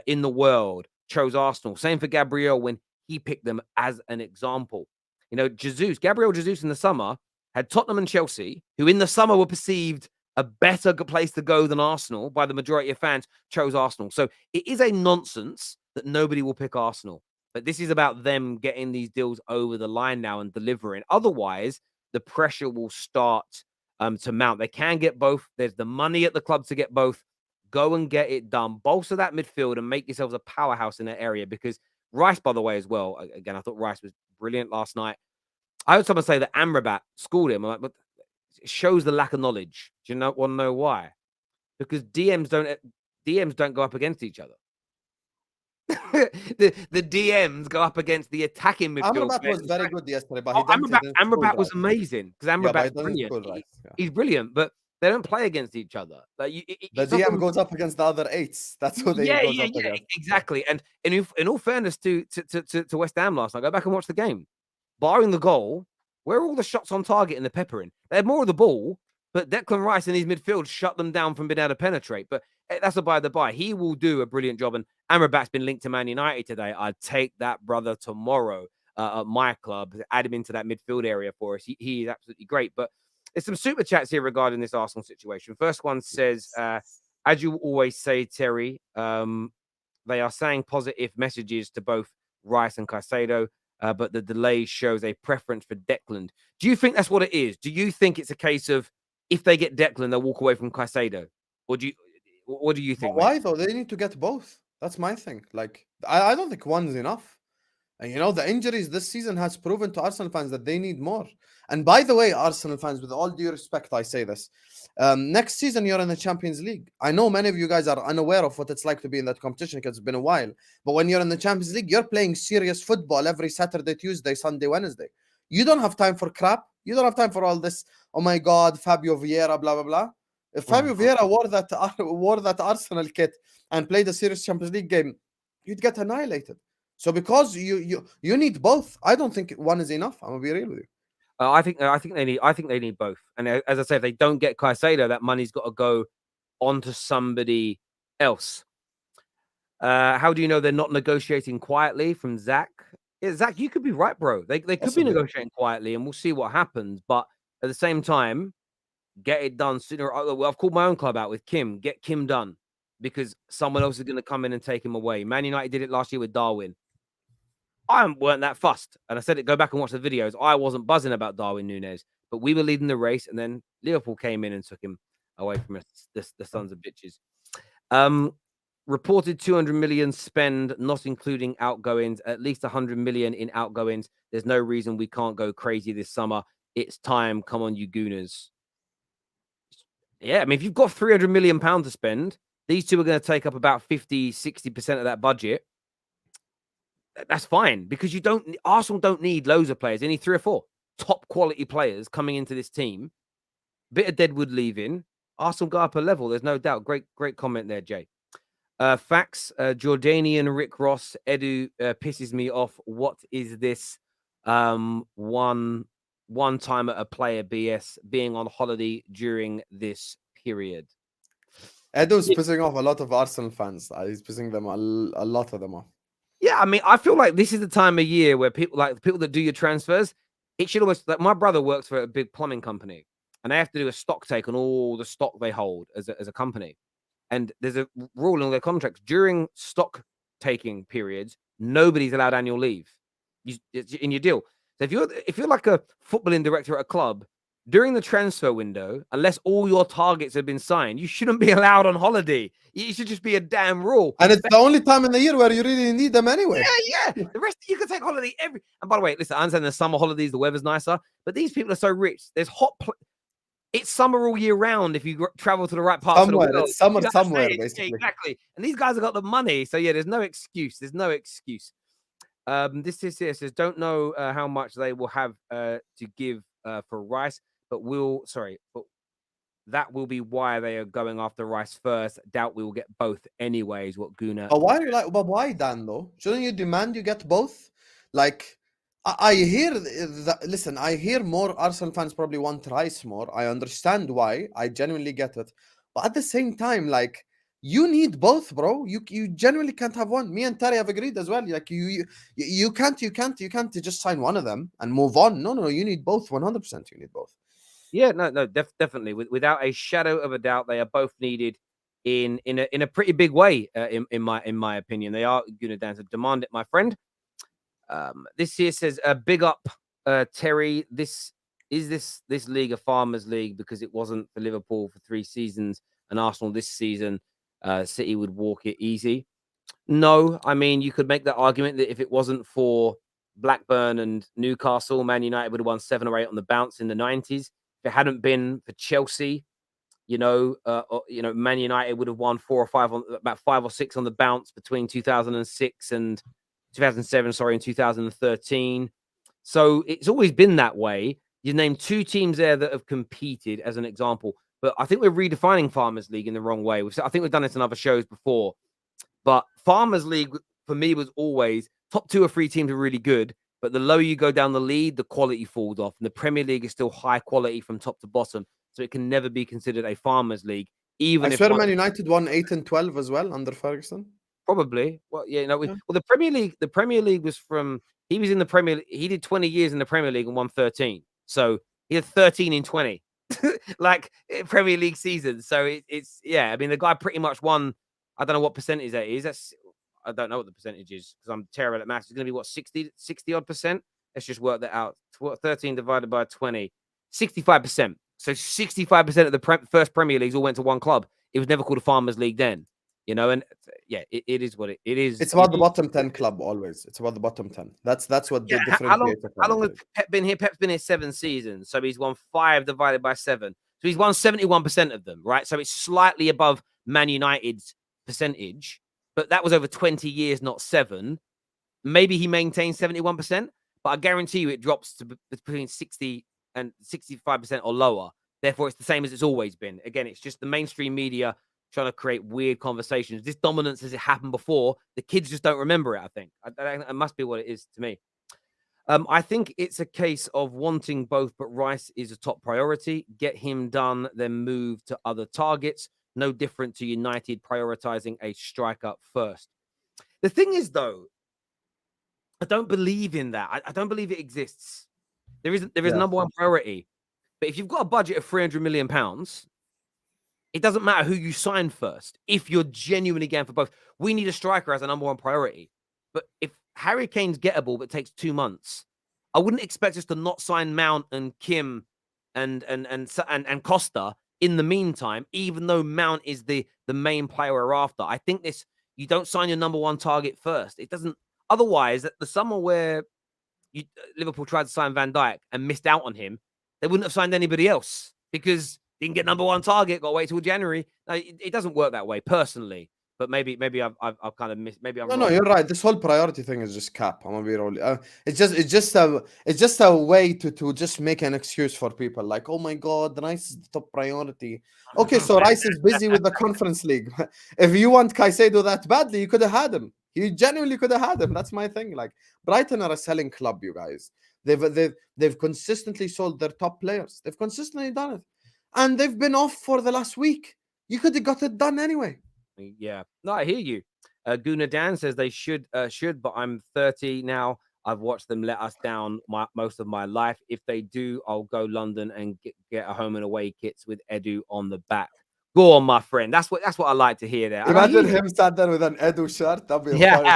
in the world, chose Arsenal. Same for Gabriel when he picked them as an example. You know, Gabriel Jesus in the summer had Tottenham and Chelsea, who in the summer were perceived a better place to go than Arsenal by the majority of fans, chose Arsenal. So it is a nonsense that nobody will pick Arsenal. But this is about them getting these deals over the line now and delivering. Otherwise, the pressure will start to mount. They can get both. There's the money at the club to get both. Go and get it done. Bolster that midfield and make yourselves a powerhouse in that area. Because Rice, by the way, as well. Again, I thought Rice was brilliant last night. I heard someone say that Amrabat schooled him. I'm like, but it shows the lack of knowledge. Do you want to know why? Because DMs don't go up against each other. the DMs go up against the attacking midfield.
Amrabat was very good yesterday, but
Amrabat was amazing because Amrabat's brilliant.
Right.
He's brilliant, but they don't play against each other. Like
the DM goes up against the other eights. That's what they goes up against.
Exactly. And in all fairness to West Ham last night, go back and watch the game. Barring the goal, where are all the shots on target and the peppering? They had more of the ball, but Declan Rice in his midfield shut them down from being able to penetrate. But that's a by the by. He will do a brilliant job. And Amrabat's been linked to Man United today. I'd take that brother tomorrow at my club. Add him into that midfield area for us. He is absolutely great. But there's some super chats here regarding this Arsenal situation. First one says, as you always say, Terry, they are saying positive messages to both Rice and Caicedo, but the delay shows a preference for Declan. Do you think that's what it is? Do you think it's a case of if they get Declan, they'll walk away from Caicedo? Or what do you think?
Why though? They need to get both. That's my thing. Like, I don't think one's enough. And the injuries this season has proven to Arsenal fans that they need more. And by the way, Arsenal fans, with all due respect, I say this. Next season, you're in the Champions League. I know many of you guys are unaware of what it's like to be in that competition because it's been a while. But when you're in the Champions League, you're playing serious football every Saturday, Tuesday, Sunday, Wednesday. You don't have time for crap. You don't have time for all this, oh my God, Fabio Vieira, blah, blah, blah. If Fabio Vieira wore that Arsenal kit and played a serious Champions League game, you'd get annihilated. So because you need both, I don't think one is enough. I'm gonna be real with you.
I think they need both. And as I say, if they don't get Caicedo, that money's got to go onto somebody else. How do you know they're not negotiating quietly? From Zach. Yeah, Zach, you could be right, bro. They could be negotiating quietly, and we'll see what happens. But at the same time, get it done sooner. Well, I've called my own club out with Kim. Get Kim done because someone else is going to come in and take him away. Man United did it last year with Darwin. I weren't that fussed. And I said it, go back and watch the videos. I wasn't buzzing about Darwin Núñez, but we were leading the race. And then Liverpool came in and took him away from us, the sons of bitches. Reported 200 million spend, not including outgoings, at least 100 million in outgoings. There's no reason we can't go crazy this summer. It's time. Come on, you gooners. Yeah, I mean, if you've got 300 million pounds to spend, these two are going to take up about 50, 60% of that budget. That's fine because Arsenal don't need loads of players. They need 3 or 4 top quality players coming into this team. Bit of Deadwood leaving. Arsenal go up a level. There's no doubt. Great comment there, Jay. Facts. Jordanian Rick Ross. Edu pisses me off. What is this? One time at a player BS being on holiday during this period.
Edu's pissing off a lot of Arsenal fans. He's pissing them a lot of them off.
Yeah, I mean, I feel like this is the time of year where people that do your transfers, it should almost, like, my brother works for a big plumbing company and they have to do a stock take on all the stock they hold as a company. And there's a rule in their contracts during stock taking periods, nobody's allowed annual leave. It's in your deal. So if you're like a footballing director at a club, during the transfer window, unless all your targets have been signed, you shouldn't be allowed on holiday. It should just be a damn rule.
And it's the only time in the year where you really need them anyway.
Yeah. The rest, you can take holiday every... And by the way, listen, I understand the summer holidays, the weather's nicer, but these people are so rich. There's it's summer all year round if you travel to the right parts of the world.
It's summer somewhere, basically.
Yeah, exactly. And these guys have got the money. So, yeah, there's no excuse. This says, don't know how much they will have to give for Rice, but that will be why they are going after Rice first. Doubt we will get both anyways. What Guna?
But why Dan though? Shouldn't you demand you get both? Like, I hear listen, I hear more Arsenal fans probably want Rice more. I understand why. I genuinely get it. But at the same time, like, you need both, bro. You genuinely can't have one. Me and Terry have agreed as well. Like, you can't just sign one of them and move on. No, you need both. 100%. You need both.
Yeah, no, definitely. Without a shadow of a doubt, they are both needed in a pretty big way. In my opinion, they are going to dance. Demand it, my friend. This here says, "Big up, Terry. This is this league a farmers' league because it wasn't for Liverpool for 3 seasons and Arsenal this season, City would walk it easy? No, I mean, you could make that argument that if it wasn't for Blackburn and Newcastle, Man United would have won 7 or 8 on the bounce in the 90s. If it hadn't been for Chelsea, Man United would have won 4 or 5 on about 5 or 6 on the bounce between 2006 and 2007, sorry, and 2013. So it's always been that way. You name 2 teams there that have competed as an example, but I think we're redefining Farmers League in the wrong way. I think we've done this in other shows before, but Farmers League for me was always top 2 or 3 teams are really good, but the lower you go down the lead, the quality falls off. And the Premier League is still high quality from top to bottom, so it can never be considered a Farmers League. Even
I
if
swear Man United won 8 and 12 as well under Ferguson.
Probably. Well, yeah, well, the Premier League was from, he was in the Premier League, he did 20 years in the Premier League and won 13. So he had 13 in 20, like Premier League season. So it's, yeah, I mean, the guy pretty much won, I don't know what percentage that is. I don't know what the percentage is because I'm terrible at maths. It's going to be what, 60 odd percent? Let's just work that out. 13 divided by 20, 65%. So 65% of the first Premier Leagues all went to one club. It was never called a Farmers League then. And yeah, it is what it is.
It's about the bottom 10 club always. It's about the bottom 10. That's what the differentiator.
How long has Pep been here? Pep's been here 7 seasons, so he's won 5 divided by 7. So he's won 71% of them, right? So it's slightly above Man United's percentage, but that was over 20 years, not 7. Maybe he maintains 71%, but I guarantee you it drops to between 60 and 65% or lower. Therefore, it's the same as it's always been. Again, it's just the mainstream media trying to create weird conversations. This dominance, as it happened before, the kids just don't remember it, I think. It must be what it is to me. I think it's a case of wanting both, but Rice is a top priority. Get him done, then move to other targets. No different to United prioritizing a striker first. The thing is, though, I don't believe in that. I don't believe it exists. There is number one priority. But if you've got a budget of £300 million, it doesn't matter who you sign first. If you're genuinely going for both, we need a striker as a number one priority. But if Harry Kane's gettable but takes 2 months, I wouldn't expect us to not sign Mount and Kim and Costa in the meantime, even though Mount is the main player we're after. I think you don't sign your number one target first. It doesn't. Otherwise, the summer where Liverpool tried to sign Van Dijk and missed out on him, they wouldn't have signed anybody else because didn't get number one target, got to wait till January. No, it doesn't work that way personally. But maybe I've kind of missed. Maybe I'm wrong.
No, you're right. This whole priority thing is just cap. I'm gonna be real. It's just a way to just make an excuse for people. Like, oh my God, Rice is the top priority. Okay, so Rice is busy with the Conference League. If you want Caicedo that badly, you could have had him. You genuinely could have had him. That's my thing. Like, Brighton are a selling club, you guys. They've consistently sold their top players. They've consistently done it, and they've been off for the last week. You could have got it done anyway.
Yeah, no, I hear you. Guna Dan says they should, but I'm 30 now. I've watched them let us down most of my life. If they do, I'll go London and get a home and away kits with Edu on the back. Go on, my friend. That's what I like to hear there.
Imagine him sat there with an Edu shirt. That'd be funny.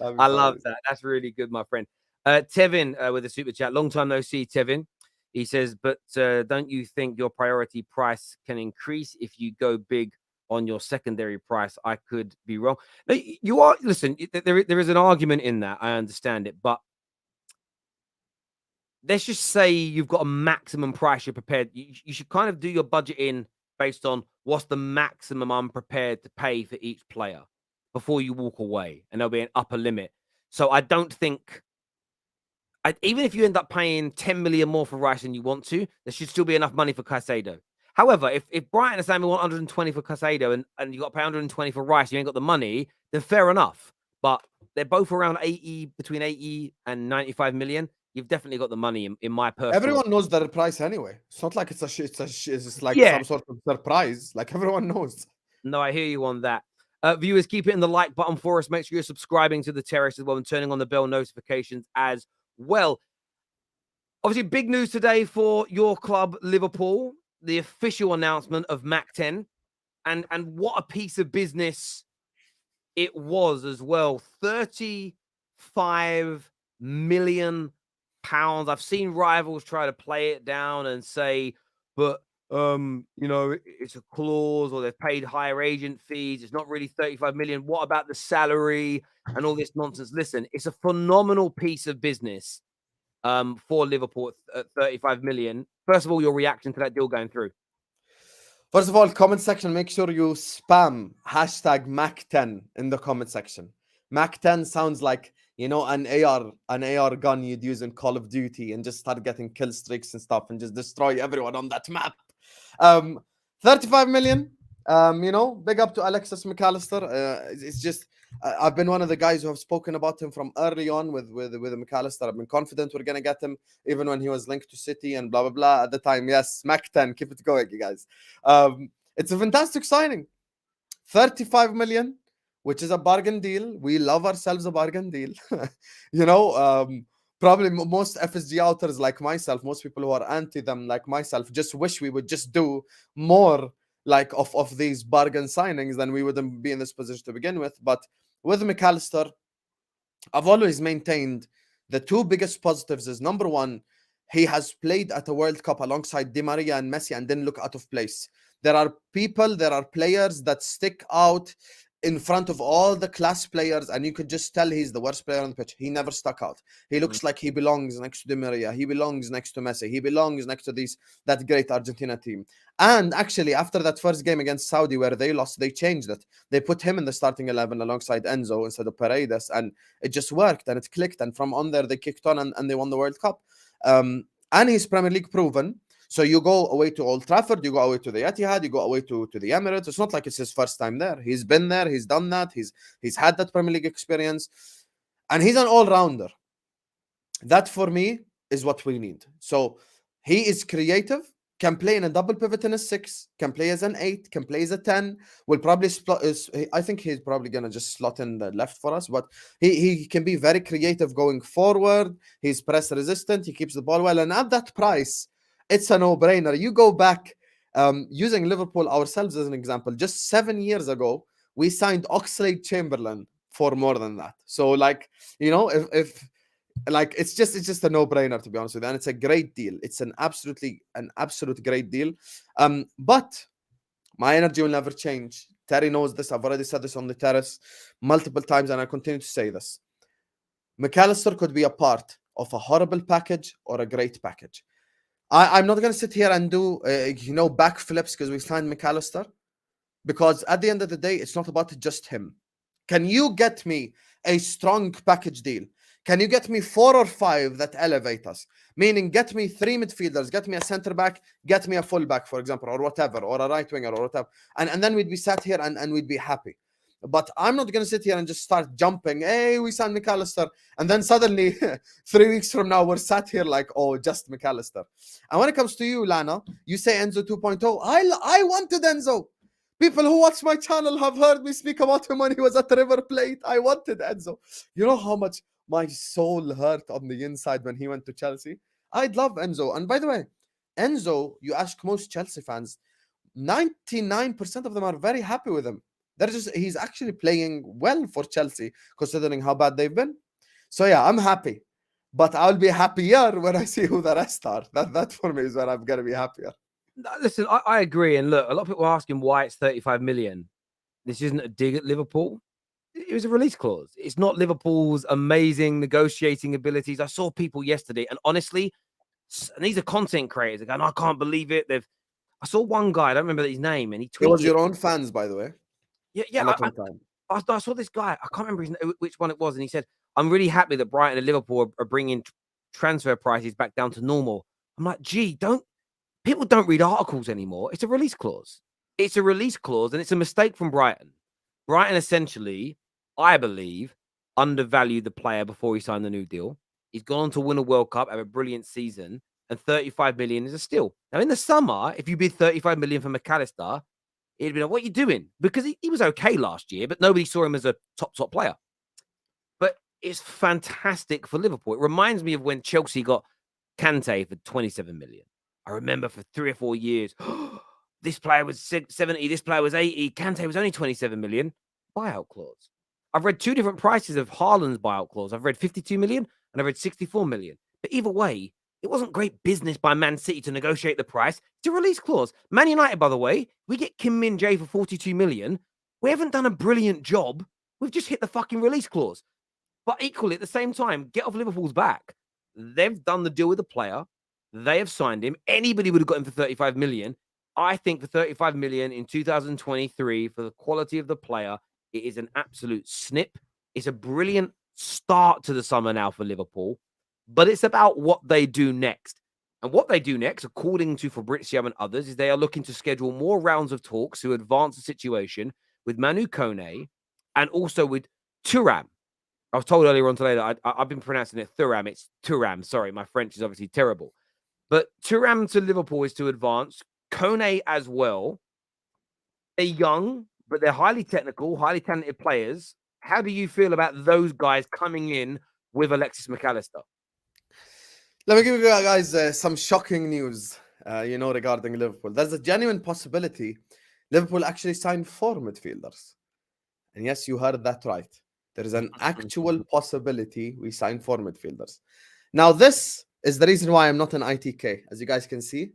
I love that. That's really good, my friend. Tevin with a super chat. Long time no see, Tevin. He says, but don't you think your priority price can increase if you go big on your secondary price? I could be wrong. You are, listen, there is an argument in that. I understand it. But let's just say you've got a maximum price you're prepared. You should kind of do your budgeting based on what's the maximum I'm prepared to pay for each player before you walk away. And there'll be an upper limit. So I don't think... even if you end up paying 10 million more for Rice than you want to, there should still be enough money for Caicedo. However, if Brighton are saying we want 120 for Caicedo and you got to pay 120 for Rice, you ain't got the money, then fair enough. But they're both around between 80 and 95 million. You've definitely got the money in my personal...
Everyone knows their price anyway. It's not like it's like some sort of surprise. Like, everyone knows.
No, I hear you on that. Viewers, keep hitting the like button for us. Make sure you're subscribing to the Terrace as well and turning on the bell notifications as well. Obviously, big news today for your club, Liverpool. The official announcement of Mac-10. And what a piece of business it was as well. £35 million pounds. I've seen rivals try to play it down and say, but it's a clause, or they've paid higher agent fees. It's not really 35 million. What about the salary and all this nonsense? Listen, it's a phenomenal piece of business for Liverpool at 35 million. First of all, your reaction to that deal going through.
First of all, comment section, make sure you spam hashtag Mac10 in the comment section. Mac10 sounds like, an AR gun you'd use in Call of Duty and just start getting kill streaks and stuff and just destroy everyone on that map. 35 million. Big up to Alexis Mac-Allister. It's just, I've been one of the guys who have spoken about him from early on with Mac-Allister. I've been confident we're going to get him, even when he was linked to City and blah, blah, blah. At the time, yes, Mac-10, keep it going, you guys. It's a fantastic signing. 35 million, which is a bargain deal. We love ourselves a bargain deal. Probably most FSG outers like myself, most people who are anti them like myself, just wish we would just do more like of these bargain signings, then we wouldn't be in this position to begin with. But with Mac-Allister, I've always maintained the two biggest positives is, number one, he has played at a World Cup alongside Di Maria and Messi and didn't look out of place. There are players that stick out in front of all the class players, and you could just tell he's the worst player on the pitch. He never stuck out. He looks like he belongs next to Di Maria. He belongs next to Messi. He belongs next to that great Argentina team. And actually, after that first game against Saudi where they lost, they changed it. They put him in the starting 11 alongside Enzo instead of Paredes, and it just worked and it clicked. And from on there, they kicked on and they won the World Cup. And he's Premier League proven. So you go away to Old Trafford, you go away to the Etihad, you go away to the Emirates. It's not like it's his first time there. He's been there, he's done that, he's had that Premier League experience, and he's an all-rounder. That for me is what we need. So he is creative, can play in a double pivot in a 6, can play as an 8, can play as a 10. Will probably I think he's probably gonna just slot in the left for us, but he can be very creative going forward. He's press resistant, he keeps the ball well, and at that price, it's a no-brainer. You go back, using Liverpool ourselves as an example, just 7 years ago, we signed Oxlade-Chamberlain for more than that. So, if it's just a no-brainer, to be honest with you, and it's a great deal. It's an absolute great deal. But my energy will never change. Terry knows this. I've already said this on the terrace multiple times, and I continue to say this. Mac-Allister could be a part of a horrible package or a great package. I'm not going to sit here and do, backflips because we signed Mac-Allister, because at the end of the day, it's not about just him. Can you get me a strong package deal? Can you get me 4 or 5 that elevate us? Meaning, get me 3 midfielders, get me a centre back, get me a full back, for example, or whatever, or a right winger, or whatever. And then we'd be sat here and we'd be happy. But I'm not going to sit here and just start jumping. Hey, we signed Mac-Allister. And then suddenly, 3 weeks from now, we're sat here like, oh, just Mac-Allister. And when it comes to you, Lana, you say Enzo 2.0. I wanted Enzo. People who watch my channel have heard me speak about him when he was at River Plate. I wanted Enzo. You know how much my soul hurt on the inside when he went to Chelsea? I'd love Enzo. And by the way, Enzo, you ask most Chelsea fans, 99% of them are very happy with him. He's actually playing well for Chelsea, considering how bad they've been. So yeah, I'm happy, but I'll be happier when I see who the rest are. That for me is where I'm gonna be happier.
Listen, I agree. And look, a lot of people are asking why it's 35 million. This isn't a dig at Liverpool. It was a release clause. It's not Liverpool's amazing negotiating abilities. I saw people yesterday, and honestly, and these are content creators again. I can't believe it. I saw one guy, I don't remember his name, and he tweeted.
It was your own fans, by the way.
Yeah. I saw this guy. I can't remember which one it was, and he said, "I'm really happy that Brighton and Liverpool are bringing transfer prices back down to normal." I'm like, gee, people don't read articles anymore. It's a release clause. It's a release clause, and it's a mistake from Brighton. Brighton essentially, I believe, undervalued the player before he signed the new deal. He's gone on to win a World Cup, have a brilliant season, and 35 million is a steal. Now, in the summer, if you bid 35 million for Mac-Allister, it'd be like, what are you doing? Because he was okay last year, but nobody saw him as a top player. But it's fantastic for Liverpool. It reminds me of when Chelsea got Kante for 27 million. I remember for 3 or 4 years, this player was 70, this player was 80, Kante was only 27 million. Buyout clause. I've read 2 different prices of Haaland's buyout clause. I've read 52 million and I've read 64 million. But either way, it wasn't great business by Man City to negotiate the price. It's a release clause. Man United, by the way, we get Min-jae for 42 million. We haven't done a brilliant job. We've just hit the fucking release clause. But equally, at the same time, get off Liverpool's back. They've done the deal with the player. They have signed him. Anybody would have got him for 35 million. I think for 35 million in 2023, for the quality of the player, it is an absolute snip. It's a brilliant start to the summer now for Liverpool, but it's about what they do next. And what they do next, according to Fabrizio and others, is they are looking to schedule more rounds of talks to advance the situation with Manu Kone and also with Thuram. I was told earlier on today that I've been pronouncing it Thuram. It's Thuram. Sorry, my French is obviously terrible. But Thuram to Liverpool is to advance. Kone as well. They're young, but they're highly technical, highly talented players. How do you feel about those guys coming in with Alexis Mac-Allister?
Let me give you guys some shocking news, regarding Liverpool. There's a genuine possibility Liverpool actually signed 4 midfielders. And yes, you heard that right. There is an actual possibility we signed 4 midfielders. Now, this is the reason why I'm not an ITK. As you guys can see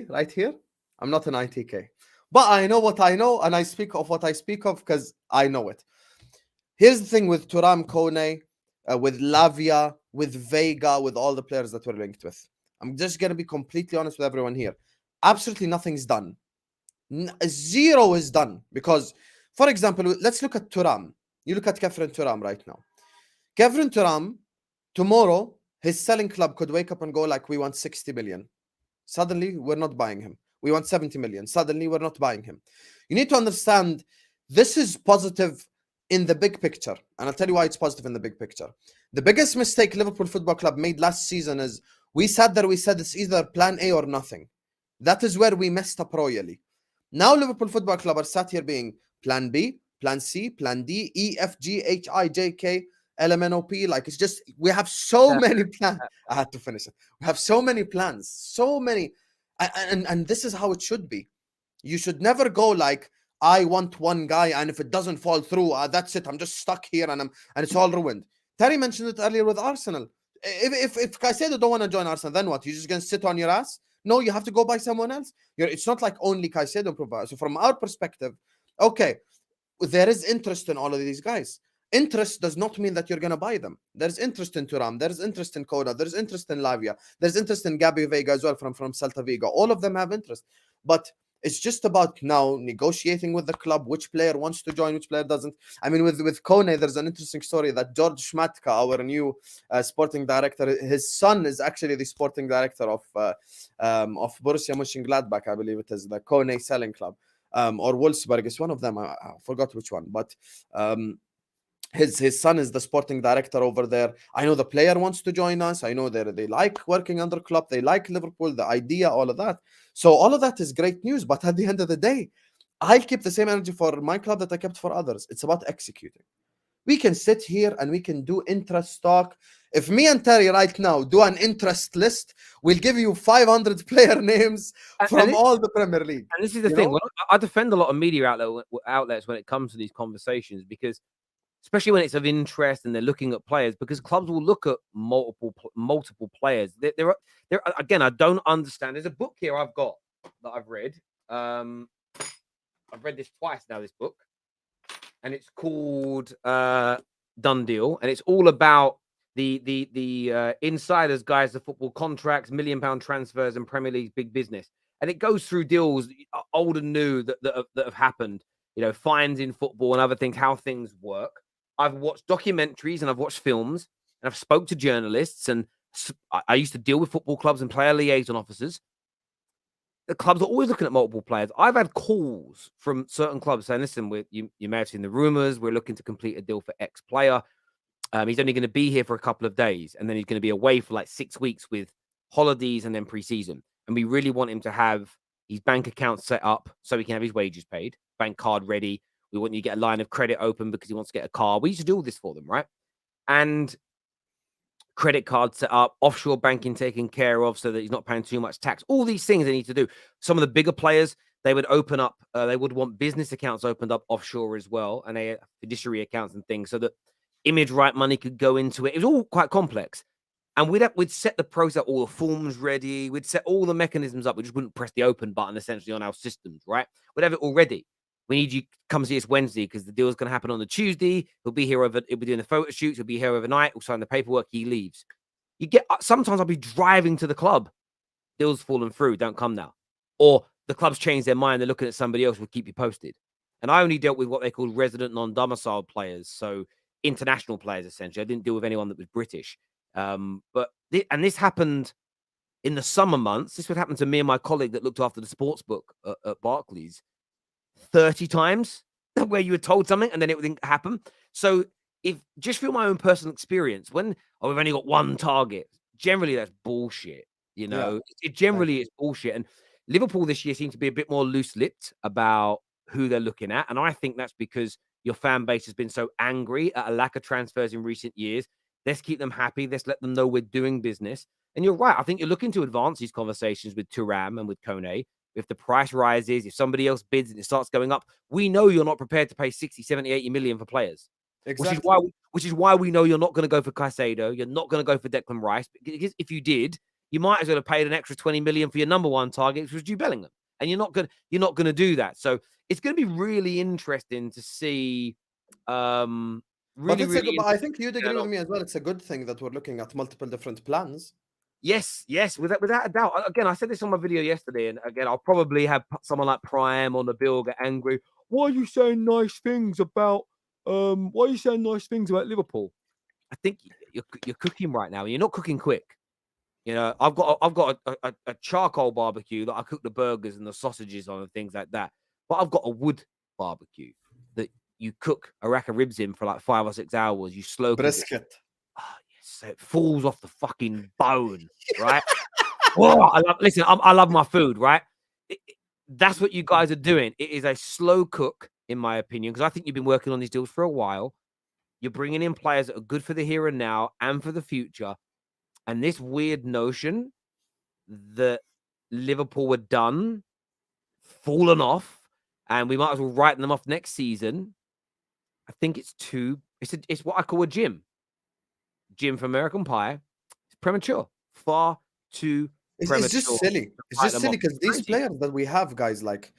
right here, I'm not an ITK. But I know what I know, and I speak of what I speak of because I know it. Here's the thing with Thuram, Kone, with Lavia, with Vega, with all the players that we're linked with. I'm just going to be completely honest with everyone here. Absolutely nothing's done. Zero is done. Because, for example, let's look at Thuram. You look at Kefren Thuram right now. Kefren Thuram, tomorrow, his selling club could wake up and go like, we want 60 million. Suddenly, we're not buying him. We want 70 million. Suddenly, we're not buying him. You need to understand this is positive in the big picture. And I'll tell you why it's positive in the big picture. The biggest mistake Liverpool Football Club made last season is we said it's either plan A or nothing. That is where we messed up royally. Now Liverpool Football Club are sat here being plan B, plan C, plan D, E, F, G, H, I, J, K, L, M, N, O, P. Like, it's just, we have so many plans. I had to finish it. We have so many plans, so many. And this is how it should be. You should never go like, I want one guy, and if it doesn't fall through, that's it. I'm just stuck here, and it's all ruined. Terry mentioned it earlier with Arsenal. If Caicedo don't want to join Arsenal, then what? You're just gonna sit on your ass? No, you have to go buy someone else. It's not like only Caicedo provides. So from our perspective, okay, there is interest in all of these guys. Interest does not mean that you're gonna buy them. There's interest in Thuram, there's interest in Koda, there's interest in Lavia, there's interest in Gabi Vega as well from Celta Vigo. All of them have interest, but it's just about now negotiating with the club, which player wants to join, which player doesn't. I mean, with Kone, there's an interesting story that George Schmatka, our new sporting director, his son is actually the sporting director of Borussia Mönchengladbach, I believe it is, the Kone selling club, or Wolfsburg. It's one of them. I forgot which one, but his son is the sporting director over there. I know the player wants to join us. I know they like working under club. They like Liverpool, the idea, all of that. So all of that is great news. But at the end of the day, I'll keep the same energy for my club that I kept for others. It's about executing. We can sit here and we can do interest talk. If me and Terry right now do an interest list, we'll give you 500 player names from all the Premier League.
And this is the thing. Well, I defend a lot of media outlets when it comes to these conversations, because especially when it's of interest and they're looking at players, because clubs will look at multiple players. There again, I don't understand. There's a book here I've got that I've read. I've read this twice now, this book, and it's called Done Deal, and it's all about the insiders, guys, the football contracts, £1 million transfers, and Premier League's big business. And it goes through deals old and new that have happened. Fines in football and other things, how things work. I've watched documentaries and I've watched films and I've spoke to journalists, and I used to deal with football clubs and player liaison officers. The clubs are always looking at multiple players. I've had calls from certain clubs saying, listen, you may have seen the rumours. We're looking to complete a deal for X player. He's only going to be here for a couple of days, and then he's going to be away for like 6 weeks with holidays and then pre-season. And we really want him to have his bank account set up so he can have his wages paid, bank card ready. We want you to get a line of credit open because he wants to get a car. We used to do all this for them, right? And credit card set up, offshore banking taken care of so that he's not paying too much tax. All these things they need to do. Some of the bigger players, they would open up, they would want business accounts opened up offshore as well, and they fiduciary accounts and things so that image right money could go into it. It was all quite complex. And we'd set the process, all the forms ready. We'd set all the mechanisms up. We just wouldn't press the open button essentially on our systems, right? We'd have it all ready. We need you to come see us Wednesday because the deal's going to happen on the Tuesday. He'll be here he'll be doing the photo shoots. He'll be here overnight. We'll sign the paperwork. He leaves. Sometimes I'll be driving to the club. Deal's fallen through. Don't come now. Or the club's changed their mind. They're looking at somebody else. We'll keep you posted. And I only dealt with what they call resident non-domiciled players. So international players, essentially. I didn't deal with anyone that was British. This happened in the summer months. This would happen to me and my colleague that looked after the sports book at Barclays 30 times, where you were told something and then it wouldn't happen. So if just through my own personal experience, when we've only got one target, generally that's bullshit. You know, it generally is bullshit. And Liverpool this year seems to be a bit more loose-lipped about who they're looking at. And I think that's because your fan base has been so angry at a lack of transfers in recent years. Let's keep them happy. Let's let them know we're doing business. And you're right. I think you're looking to advance these conversations with Thuram and with Kane. If the price rises, if somebody else bids and it starts going up, we know you're not prepared to pay 60, 70, 80 million for players. Exactly. Which is why we know you're not going to go for Caicedo. You're not going to go for Declan Rice. Because if you did, you might as well have paid an extra 20 million for your number one target, which was Jude Bellingham. And you're not going to do that. So it's going to be really interesting to see.
But I think you'd agree with me as well. It's a good thing that we're looking at multiple different plans.
Yes, without a doubt. Again, I said this on my video yesterday, and again, I'll probably have someone like Prime on the bill get angry. Why are you saying nice things about? Why are you saying nice things about Liverpool? I think you're cooking right now. You're not cooking quick. You know, I've got a charcoal barbecue that I cook the burgers and the sausages on and things like that. But I've got a wood barbecue that you cook a rack of ribs in for like 5 or 6 hours. You slow
brisket.
So it falls off the fucking bone, right? Whoa, I love my food, right? That's what you guys are doing. It is a slow cook, in my opinion, because I think you've been working on these deals for a while. You're bringing in players that are good for the here and now and for the future. And this weird notion that Liverpool were done, fallen off, and we might as well write them off next season. I think it's what I call a gym. Jim from American Pie. It's premature. Far too premature.
It's just silly. It's just silly because these players that we have, guys, like,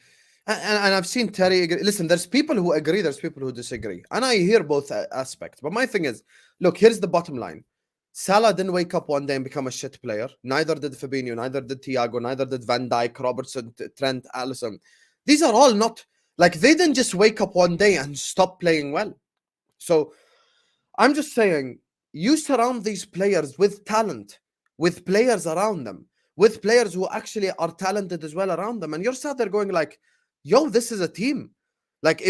and I've seen Terry. Listen, there's people who agree, there's people who disagree, and I hear both aspects. But my thing is, look, here's the bottom line. Salah didn't wake up one day and become a shit player. Neither did Fabinho, neither did Thiago, neither did Van Dijk, Robertson, Trent, Alisson. These are all not, like, they didn't just wake up one day and stop playing well. So I'm just saying, you surround these players with talent, with players around them, with players who actually are talented as well around them. And you're sat there going like, yo, this is a team. Like,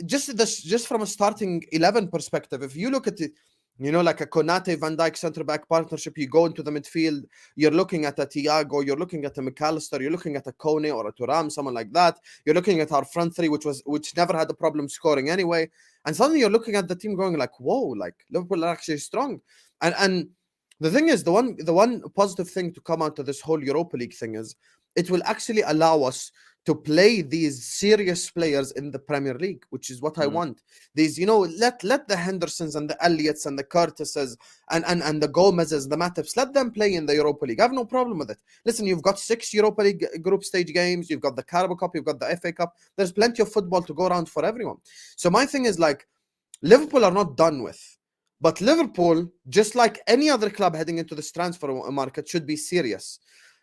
just from a starting 11 perspective, if you look at it, you know, like a Konate, Van Dijk centre-back partnership, you go into the midfield, you're looking at a Thiago, you're looking at a Mac-Allister, you're looking at a Kane or a Thuram, someone like that. You're looking at our front three, which never had a problem scoring anyway. And suddenly you're looking at the team going like, whoa, like Liverpool are actually strong. And the thing is, the one positive thing to come out of this whole Europa League thing is it will actually allow us to play these serious players in the Premier League, which is what I want. These, you know, let the Hendersons and the Elliots and the Curtises and the Gomezes, the Matips, let them play in the Europa League. I have no problem with it. Listen, you've got 6 Europa League group stage games, you've got the Carabao Cup, you've got the FA Cup. There's plenty of football to go around for everyone. So my thing is, like, Liverpool are not done with. But Liverpool, just like any other club heading into this transfer market, should be serious.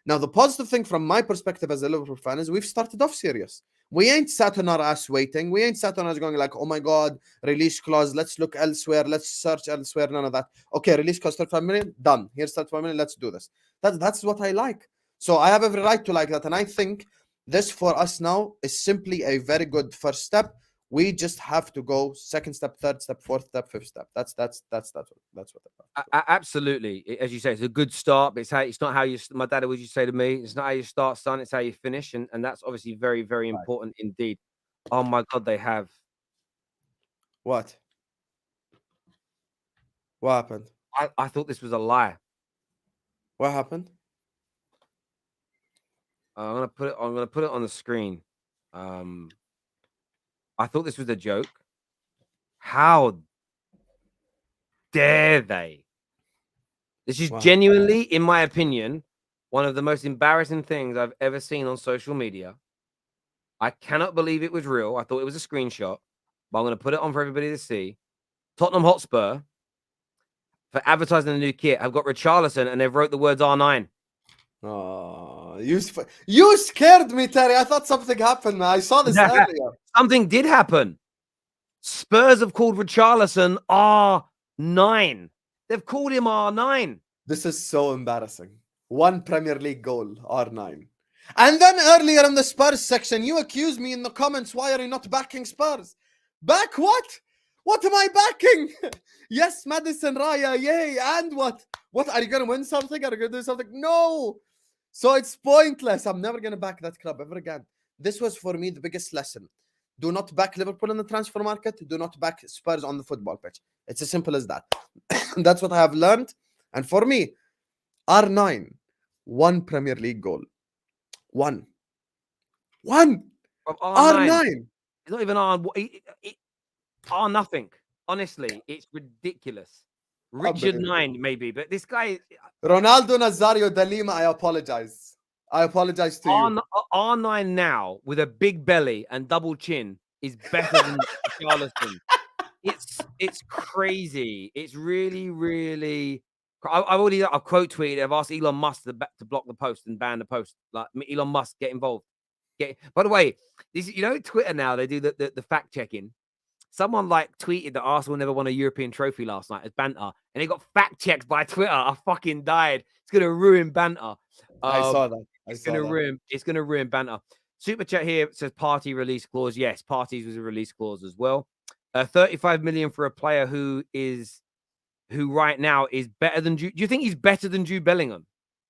Now, the positive thing from my perspective as a Liverpool fan is we've started off serious. We ain't sat on our ass waiting. We ain't sat on us going like, oh my God, release clause. Let's look elsewhere. Let's search elsewhere. None of that. Okay, release clause 35 million. Done. Here's 35 million. Let's do this. That's what I like. So I have every right to like that. And I think this for us now is simply a very good first step. We just have to go second step, third step, fourth step, fifth step. That's what.
Absolutely, as you say, it's a good start, but it's not how you. My dad always used to say to me, "It's not how you start, son. It's how you finish," and that's obviously very, very important indeed. Oh my God, they have
what? What happened?
I thought this was a lie.
What happened?
I'm gonna put it on the screen. I thought this was a joke. How dare they? This is
Wow.
genuinely, in my opinion, one of the most embarrassing things I've ever seen on social media. I cannot believe it was real. I thought it was a screenshot, but I'm going to put it on for everybody to see. Tottenham Hotspur, for advertising the new kit, have got Richarlison and they've wrote the words R9.
Oh, you scared me, Terry. I thought something happened. I saw this earlier.
Something did happen. Spurs have called Richarlison R9. They've called him R9.
This is so embarrassing. One Premier League goal, R9. And then earlier in the Spurs section, you accused me in the comments, why are you not backing Spurs? Back what? What am I backing? Yes, Maddison, Raya, yay. And what? What, are you going to win something? Are you going to do something? No. So it's pointless. I'm never going to back that club ever again. This was for me the biggest lesson. Do not back Liverpool in the transfer market. Do not back Spurs on the football pitch. It's as simple as that. That's what I have learned. And for me, R9, one Premier League goal. One. R9.
It's not even R nothing. Honestly, it's ridiculous. Richard 9, maybe, but this guy...
Ronaldo Nazario de Lima, I apologize. I apologize to you.
R9 now, with a big belly and double chin, is better than Charleston. It's crazy. It's really, really... I've quote tweeted. I've asked Elon Musk to block the post and ban the post. Like, Elon Musk, get involved. By the way, Twitter now, they do the fact checking. Someone tweeted that Arsenal never won a European trophy last night as banter, and it got fact checked by Twitter. I fucking died. It's gonna ruin banter.
I saw that.
It's gonna ruin banter. Super chat here says party release clause. Yes, parties was a release clause as well. 35 million for a player who right now is better than Jude. Do you think he's better than Jude Bellingham?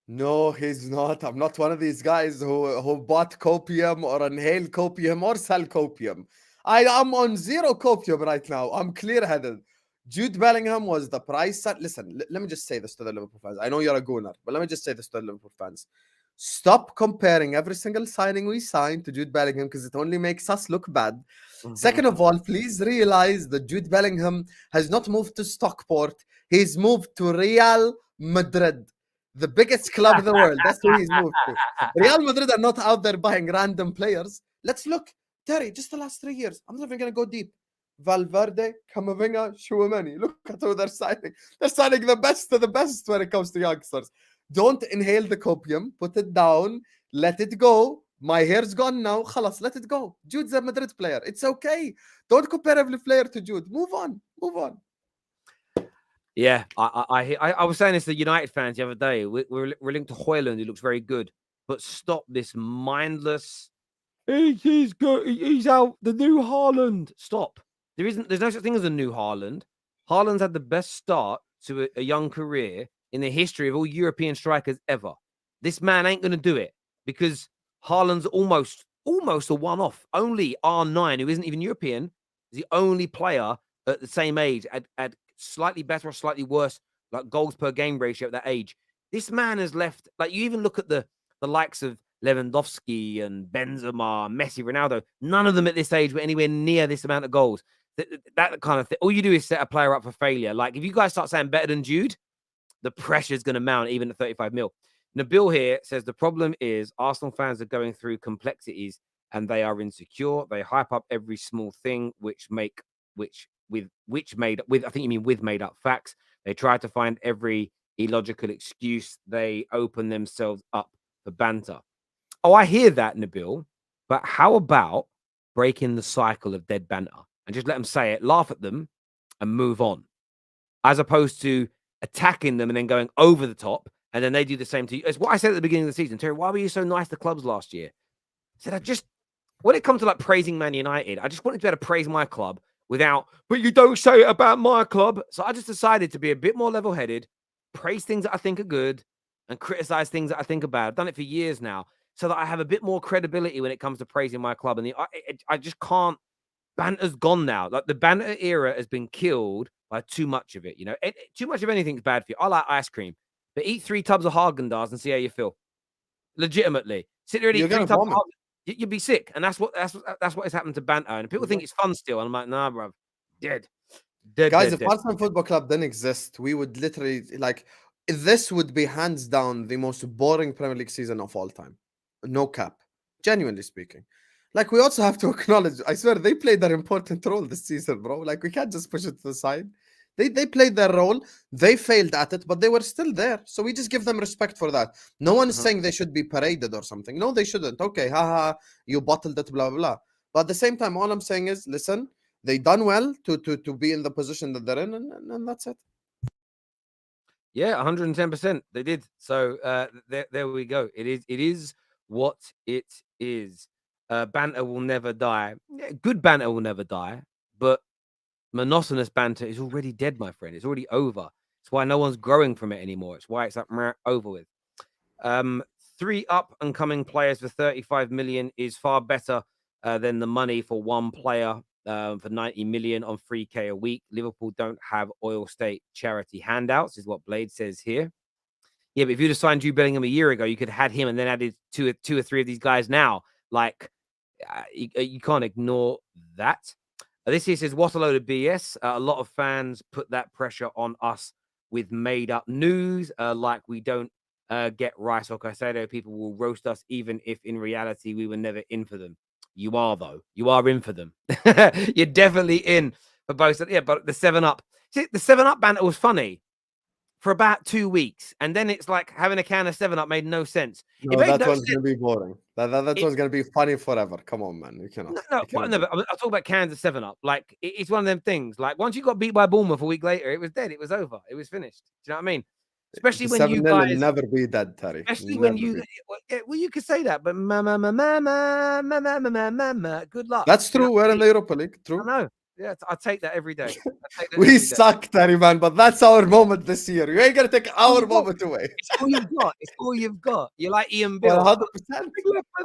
No, he's not. I'm not one of these guys who bought copium or inhaled copium or sell copium. I am on zero copium right now. I'm clear-headed. Jude Bellingham was the price set. Listen, let me just say this to the Liverpool fans. I know you're a gooner, but let me just say this to the Liverpool fans. Stop comparing every single signing we signed to Jude Bellingham because it only makes us look bad. Second of all, please realize that Jude Bellingham has not moved to Stockport. He's moved to Real Madrid, the biggest club in the world. That's who he's moved to. Real Madrid are not out there buying random players. Let's look. Terry, just the last 3 years. I'm not even going to go deep. Valverde, Camavinga, Chouameni. Look at who they're signing. They're signing the best of the best when it comes to youngsters. Don't inhale the copium. Put it down. Let it go. My hair's gone now. Khalas, let it go. Jude's a Madrid player. It's okay. Don't compare every player to Jude. Move on.
Yeah, I was saying this to United fans the other day. We're linked to Højlund, who looks very good. But stop this mindless... He's out, the new Haaland. Stop. There's no such thing as a new Haaland. Haaland's had the best start to a young career in the history of all European strikers ever. This man ain't going to do it because Haaland's almost a one-off. Only R9, who isn't even European, is the only player at the same age at slightly better or slightly worse goals per game ratio at that age. This man has left, you even look at the likes of Lewandowski and Benzema, Messi, Ronaldo. None of them at this age were anywhere near this amount of goals. That kind of thing. All you do is set a player up for failure. If you guys start saying better than Jude, the pressure is going to mount even at 35 mil. Nabil here says the problem is Arsenal fans are going through complexities and they are insecure. They hype up every small thing, with made up facts. They try to find every illogical excuse. They open themselves up for banter. Oh, I hear that, Nabil. But how about breaking the cycle of dead banter and just let them say it, laugh at them, and move on, as opposed to attacking them and then going over the top, and then they do the same to you. It's what I said at the beginning of the season. Terry, why were you so nice to clubs last year? I said, when it comes to praising Man United, I just wanted to be able to praise my club without, but you don't say it about my club. So I just decided to be a bit more level-headed, praise things that I think are good, and criticize things that I think are bad. I've done it for years now, so that I have a bit more credibility when it comes to praising my club. And I just can't. Banter's gone now. The banter era has been killed by too much of it. Too much of anything is bad for you. I like ice cream, but eat 3 tubs of Haagen-Dazs and see how you feel. Legitimately, sit there and eat 3 tubs of Haagen-Dazs. You'd be sick, and that's what has happened to banter. And people think it's fun still, and I'm like, nah, bro, dead.
Guys, if Arsenal Football Club didn't exist, we would literally this would be hands down the most boring Premier League season of all time. No cap. Genuinely speaking. Like, we also have to acknowledge, I swear, they played their important role this season, bro. Like, we can't just push it to the side. They played their role. They failed at it, but they were still there. So we just give them respect for that. No one is saying they should be paraded or something. No, they shouldn't. Okay, haha, you bottled it, blah, blah, blah. But at the same time, all I'm saying is, listen, they done well to be in the position that they're in, and that's it.
Yeah, 110%. They did. So there we go. It is what it is. Banter will never die. Yeah, good banter will never die, but monotonous banter is already dead, my friend. It's already over. It's why no one's growing from it anymore. It's why it's like over with. 3 up and coming players for 35 million is far better than the money for one player for 90 million on 3k a week. Liverpool don't have oil state charity handouts, is what Blade says here. Yeah, but if you'd have signed Jude Bellingham a year ago, you could have had him and then added two or three of these guys now. Like, you can't ignore that. This here says, what a load of BS. A lot of fans put that pressure on us with made up news, like we don't get Rice or Caicedo. People will roast us, even if in reality we were never in for them. You are, though. You are in for them. You're definitely in for both. Yeah, but the 7-Up. See, the 7-Up banter was funny for about 2 weeks, and then it's like having a can of 7-Up made no sense.
No, that one's going to be boring. That one's going to be funny forever. Come on, man. You cannot.
No, but I'll talk about cans of 7-Up. Like, it's one of them things. Like, once you got beat by Bournemouth a week later, it was dead. It was over. It was finished. Do you know what I mean? Especially when you guys...
will never be dead, Terry.
Especially when you... Well, you could say that, but good luck.
That's true. We're in the Europa League. True.
I know. Yeah, I take that every day.
We suck, Terry, man, but that's our moment this year. You ain't going to take our moment away.
It's all you've got. It's all you've got. You're like Ian Bill.
100%.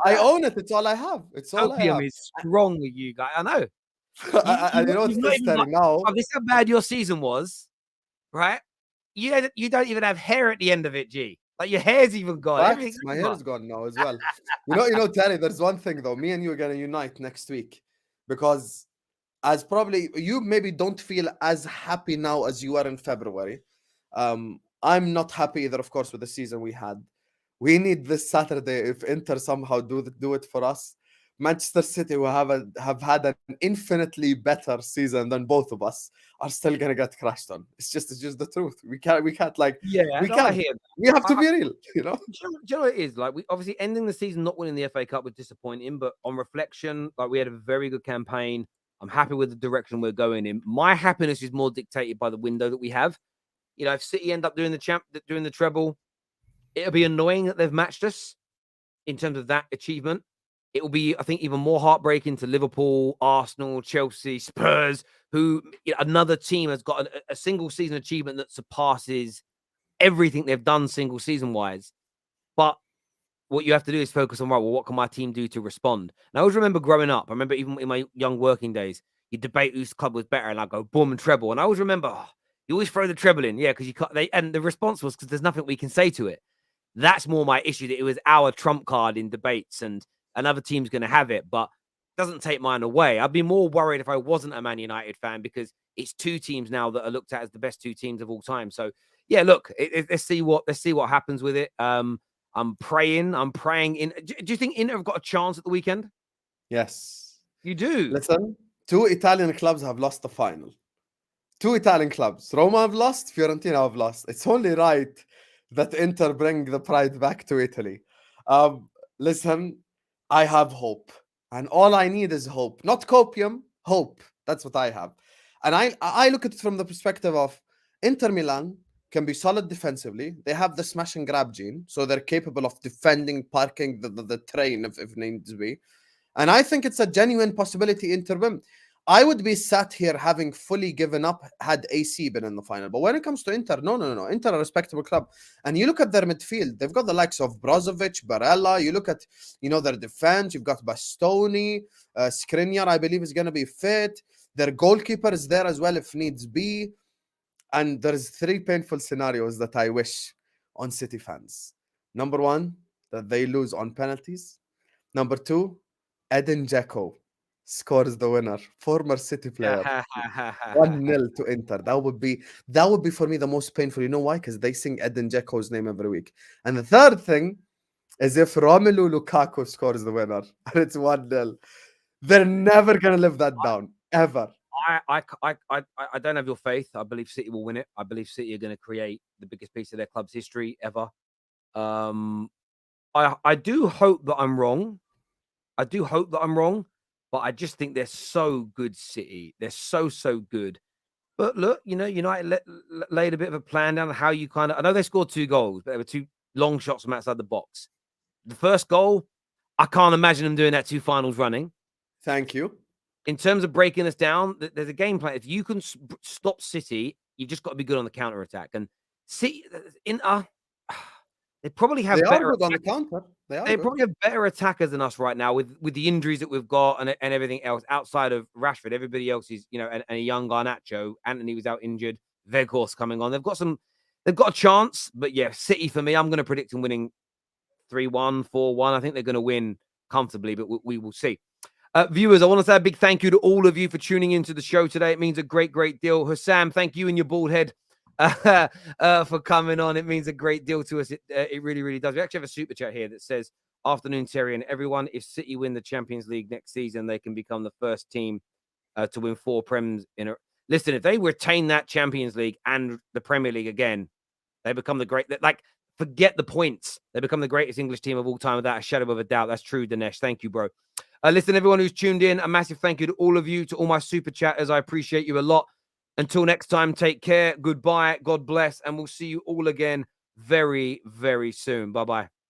I own it. It's all I have. It's all I have.
Opium is strong with you guys. I know.
You know what's this, Terry, now?
This is how bad your season was, right? You don't even have hair at the end of it, G. Like, your hair's even gone.
My hair's gone now as well. you know, Terry, there's one thing, though. Me and you are going to unite next week, because... as probably you maybe don't feel as happy now as you were in February. I'm not happy either, of course, with the season we had. We need this Saturday, if Inter somehow do it for us. Manchester City, who have had an infinitely better season than both of us, are still gonna get crashed on. It's just the truth. We can't like we have to be real, you know.
Do you know what it is? Like, we obviously ending the season not winning the FA Cup was disappointing, but on reflection, like, we had a very good campaign. I'm happy with the direction we're going in. My happiness is more dictated by the window that we have. You know, if City end up doing the treble, it'll be annoying that they've matched us in terms of that achievement. It will be, I think, even more heartbreaking to Liverpool, Arsenal, Chelsea, Spurs, who, you know, another team has got a single season achievement that surpasses everything they've done single season wise. But what you have to do is focus on, right, well, what can my team do to respond? And I always remember growing up, I remember even in my young working days, you debate whose club was better, and I go boom and treble. And I always remember, you always throw the treble in, yeah, because you can't. And the response was because there's nothing we can say to it. That's more my issue, that it was our trump card in debates, and another team's going to have it, but it doesn't take mine away. I'd be more worried if I wasn't a Man United fan, because it's two teams now that are looked at as the best two teams of all time. So yeah, look, let's see what happens with it. I'm praying. Do you think Inter have got a chance at the weekend?
Yes.
You do?
Listen, 2 Italian clubs have lost the final. 2 Italian clubs. Roma have lost, Fiorentina have lost. It's only right that Inter bring the pride back to Italy. Listen, I have hope. And all I need is hope. Not copium, hope. That's what I have. And I look at it from the perspective of Inter Milan can be solid defensively. They have the smash and grab gene, so they're capable of defending, parking the train if needs be. And I think it's a genuine possibility Inter win. I would be sat here having fully given up had AC been in the final. But when it comes to Inter, no. Inter are a respectable club. And you look at their midfield, they've got the likes of Brozovic, Barella. You look at, their defense, you've got Bastoni, Skriniar, I believe, is going to be fit. Their goalkeeper is there as well if needs be. And there's 3 painful scenarios that I wish on City fans. Number 1, that they lose on penalties. Number 2, Edin Dzeko scores the winner. Former City player. 1-0 to Inter. That would be for me the most painful. You know why? Because they sing Edin Dzeko's name every week. And the third thing is if Romelu Lukaku scores the winner and it's 1-0, they're never gonna live that down ever.
I don't have your faith. I believe City will win it. I believe City are going to create the biggest piece of their club's history ever. I do hope that I'm wrong. But I just think they're so good, City. They're so good. But look, United laid a bit of a plan down on how you I know they scored 2 goals, but they were 2 long shots from outside the box. The first goal, I can't imagine them doing that 2 finals running.
Thank you.
In terms of breaking us down, there's a game plan. If you can stop City, you've just got to be good on the counter attack. And City, they probably have better
good on the counter.
They probably have better attackers than us right now with the injuries that we've got and everything else outside of Rashford. Everybody else is, and a young Garnacho. Anthony was out injured. Weghorst coming on. They've got a chance. But yeah, City for me, I'm going to predict them winning 3-1, 4-1. I think they're going to win comfortably, but we will see. Viewers, I want to say a big thank you to all of you for tuning into the show today. It means a great deal. Husam, thank you and your bald head for coming on. It means a great deal to us. It really does. We actually have a super chat here that says, afternoon, Terry and everyone, if City win the Champions League next season, they can become the first team to win 4 Prems in a... Listen, if they retain that Champions League and the Premier League again, they become forget the points. They become the greatest English team of all time without a shadow of a doubt. That's true, Dinesh. Thank you, bro. Listen, everyone who's tuned in, a massive thank you to all of you, to all my super chatters. I appreciate you a lot. Until next time, take care. Goodbye. God bless. And we'll see you all again very soon. Bye-bye.